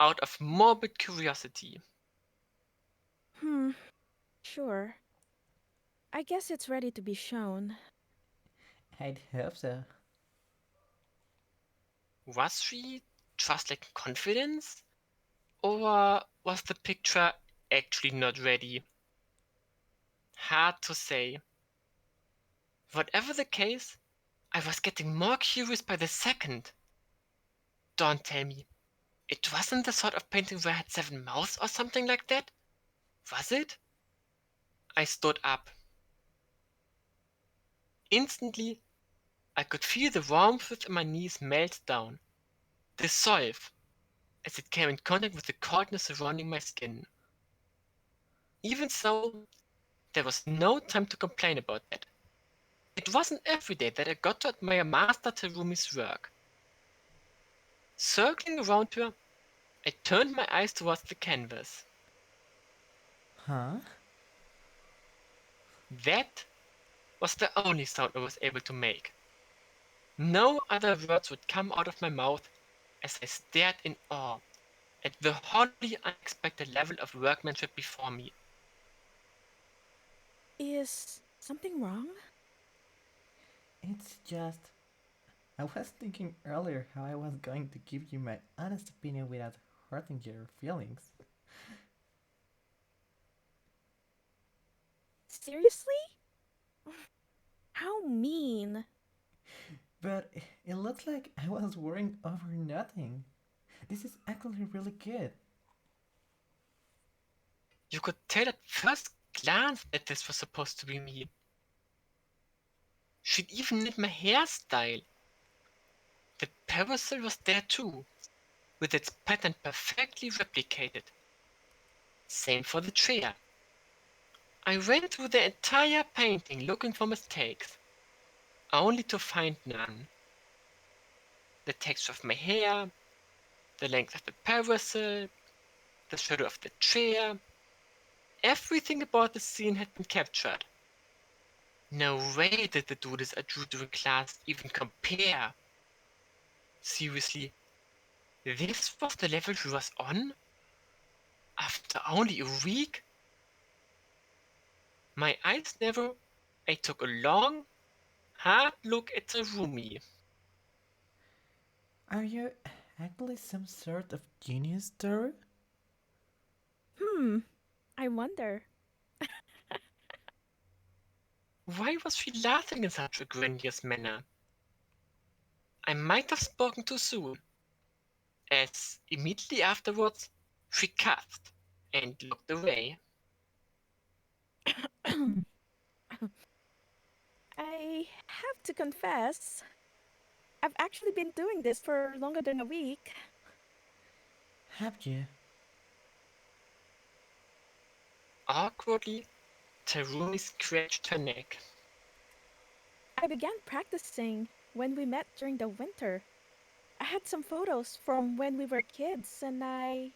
out of morbid curiosity. Hmm. Sure. I guess it's ready to be shown. I'd hope so. Was she just lacking confidence? Or was the picture actually not ready? Hard to say. Whatever the case, I was getting more curious by the second. Don't tell me. It wasn't the sort of painting where I had 7 mouths or something like that? Was it? I stood up. Instantly, I could feel the warmth within my knees melt down, dissolve, as it came in contact with the coldness surrounding my skin. Even so, there was no time to complain about that. It wasn't every day that I got to admire Master Terumi's work. Circling around her, I turned my eyes towards the canvas. Huh? That was the only sound I was able to make. No other words would come out of my mouth as I stared in awe at the wholly unexpected level of workmanship before me. Is something wrong? It's just. I was thinking earlier how I was going to give you my honest opinion without hurting your feelings. Seriously? How mean. But it looks like I was worrying over nothing. This is actually really good. You could tell at first glance that this was supposed to be me. She'd even knit my hairstyle. The parasol was there too, with its pattern perfectly replicated. Same for the chair. I went through the entire painting looking for mistakes, only to find none. The texture of my hair, the length of the parasol, the shadow of the chair, everything about the scene had been captured. No way did the doodles I drew during class even compare. Seriously, this was the level she was on? After only a week? My eyes narrowed. I took a long, hard look at Tarumi. Are you actually some sort of genius, Toru? I wonder. Why was she laughing in such a grandiose manner? I might have spoken too soon, as immediately afterwards she coughed and looked away. I have to confess, I've actually been doing this for longer than a week. Have you? Awkwardly, Tarumi scratched her neck. I began practicing when we met during the winter. I had some photos from when we were kids and I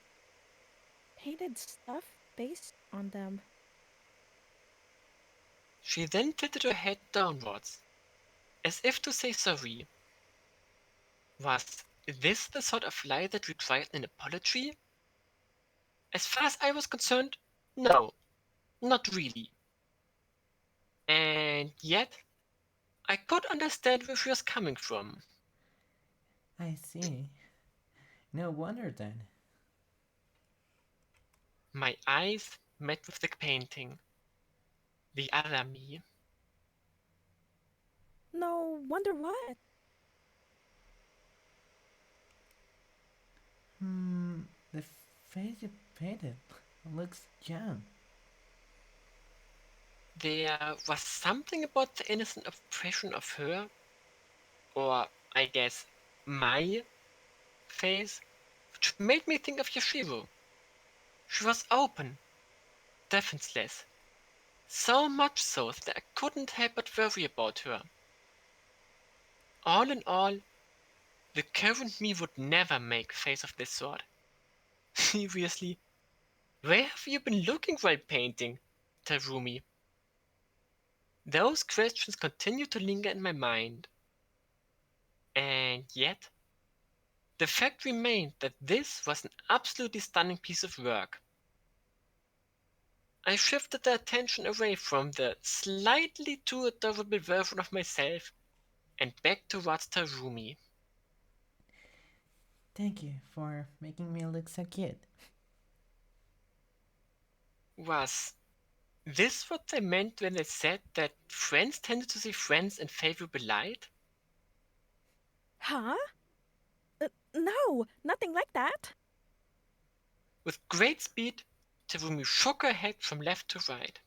painted stuff based on them. She then tilted her head downwards, as if to say sorry. Was this the sort of lie that required an apology? As far as I was concerned, no, not really. And yet, I could understand where she was coming from. I see. No wonder then. My eyes met with the painting. The other me. No wonder what? The face you painted looks young. There was something about the innocent expression of her, or I guess my face, which made me think of Yashiro. She was open, defenseless, so much so that I couldn't help but worry about her. All in all, the current me would never make a face of this sort. Seriously, where have you been looking while painting, Tarumi? Those questions continue to linger in my mind. And yet, the fact remained that this was an absolutely stunning piece of work. I shifted the attention away from the slightly too adorable version of myself and back towards Tarumi. Thank you for making me look so cute. Was this what they meant when they said that friends tended to see friends in favorable light? Huh? No, nothing like that. With great speed, Tarumi shook her head from left to right.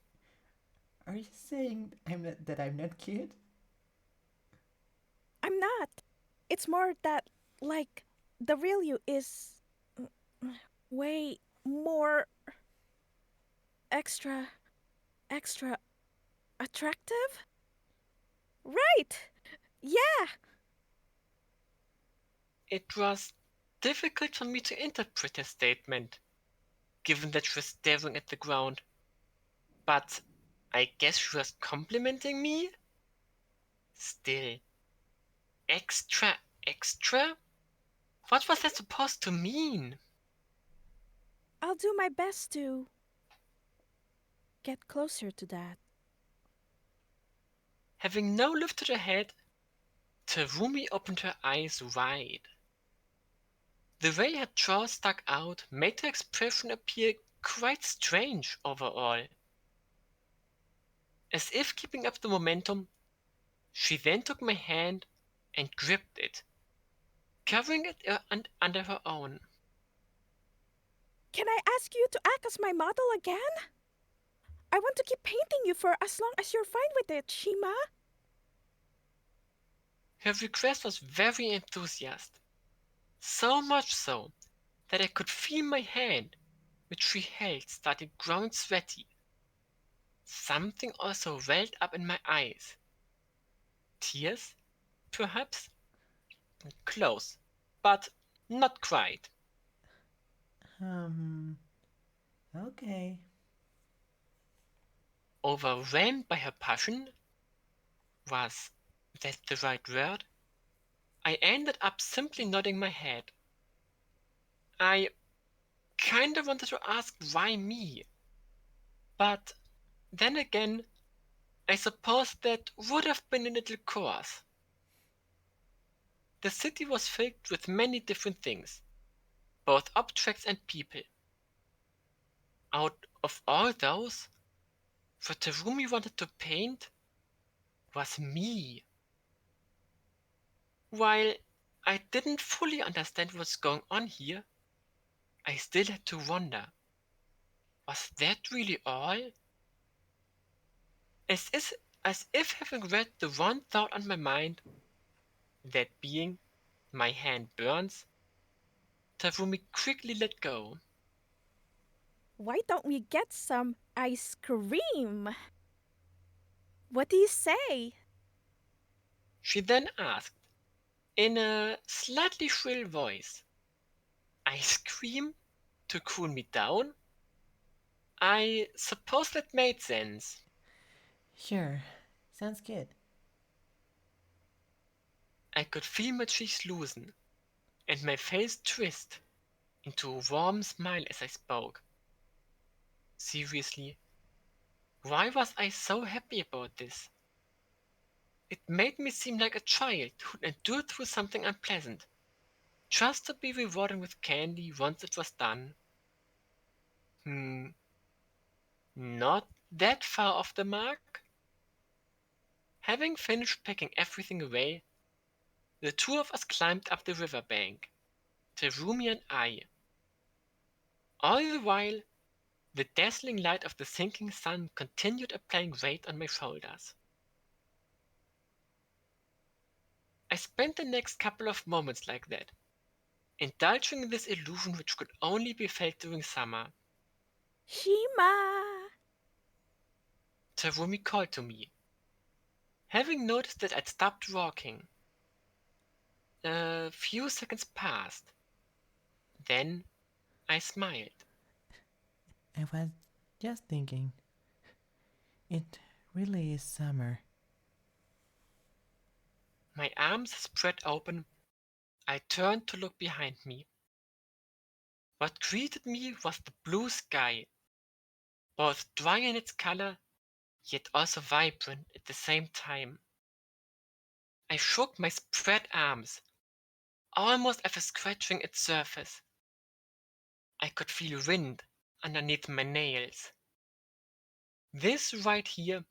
Are you saying that I'm not cute? I'm not. It's more that, like, the real you is way more extra, extra attractive? Right! Yeah! It was difficult for me to interpret her statement, given that she was staring at the ground. But I guess she was complimenting me? Still, extra, extra? What was that supposed to mean? I'll do my best to get closer to that. Having now lifted her head, Tarumi opened her eyes wide. The way her jaw stuck out made her expression appear quite strange overall. As if keeping up the momentum, she then took my hand and gripped it, covering it under her own. Can I ask you to act as my model again? I want to keep painting you for as long as you're fine with it, Shima. Her request was very enthusiastic, so much so that I could feel my hand, which she held, started growing sweaty. Something also welled up in my eyes. Tears, perhaps? Close, but not quite. Okay. Overwhelmed by her passion, was that the right word? I ended up simply nodding my head. I kinda wanted to ask why me, but then again, I suppose that would have been a little coarse. The city was filled with many different things, both objects and people. Out of all those, what Terumi wanted to paint was me. While I didn't fully understand what's going on here, I still had to wonder, was that really all? As if, as if having read the one thought on my mind, that being, my hand burns, Terumi quickly let go. Why don't we get some ice cream? What do you say? She then asked, in a slightly shrill voice, ice cream? To cool me down? I suppose that made sense. Sure. Sounds good. I could feel my cheeks loosen and my face twist into a warm smile as I spoke. Seriously, why was I so happy about this? It made me seem like a child who'd endured through something unpleasant, just to be rewarded with candy once it was done. Not that far off the mark? Having finished packing everything away, the two of us climbed up the river bank, Terumi and I. All the while, the dazzling light of the sinking sun continued applying weight on my shoulders. I spent the next couple of moments like that, indulging in this illusion which could only be felt during summer. Shima! Terumi called to me, having noticed that I'd stopped walking. A few seconds passed. Then I smiled. I was just thinking. It really is summer. My arms spread open, I turned to look behind me. What greeted me was the blue sky, both dry in its color, yet also vibrant at the same time. I shook my spread arms, almost ever scratching its surface. I could feel wind underneath my nails. This right here,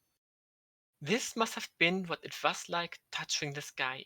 this must have been what it was like touching the sky.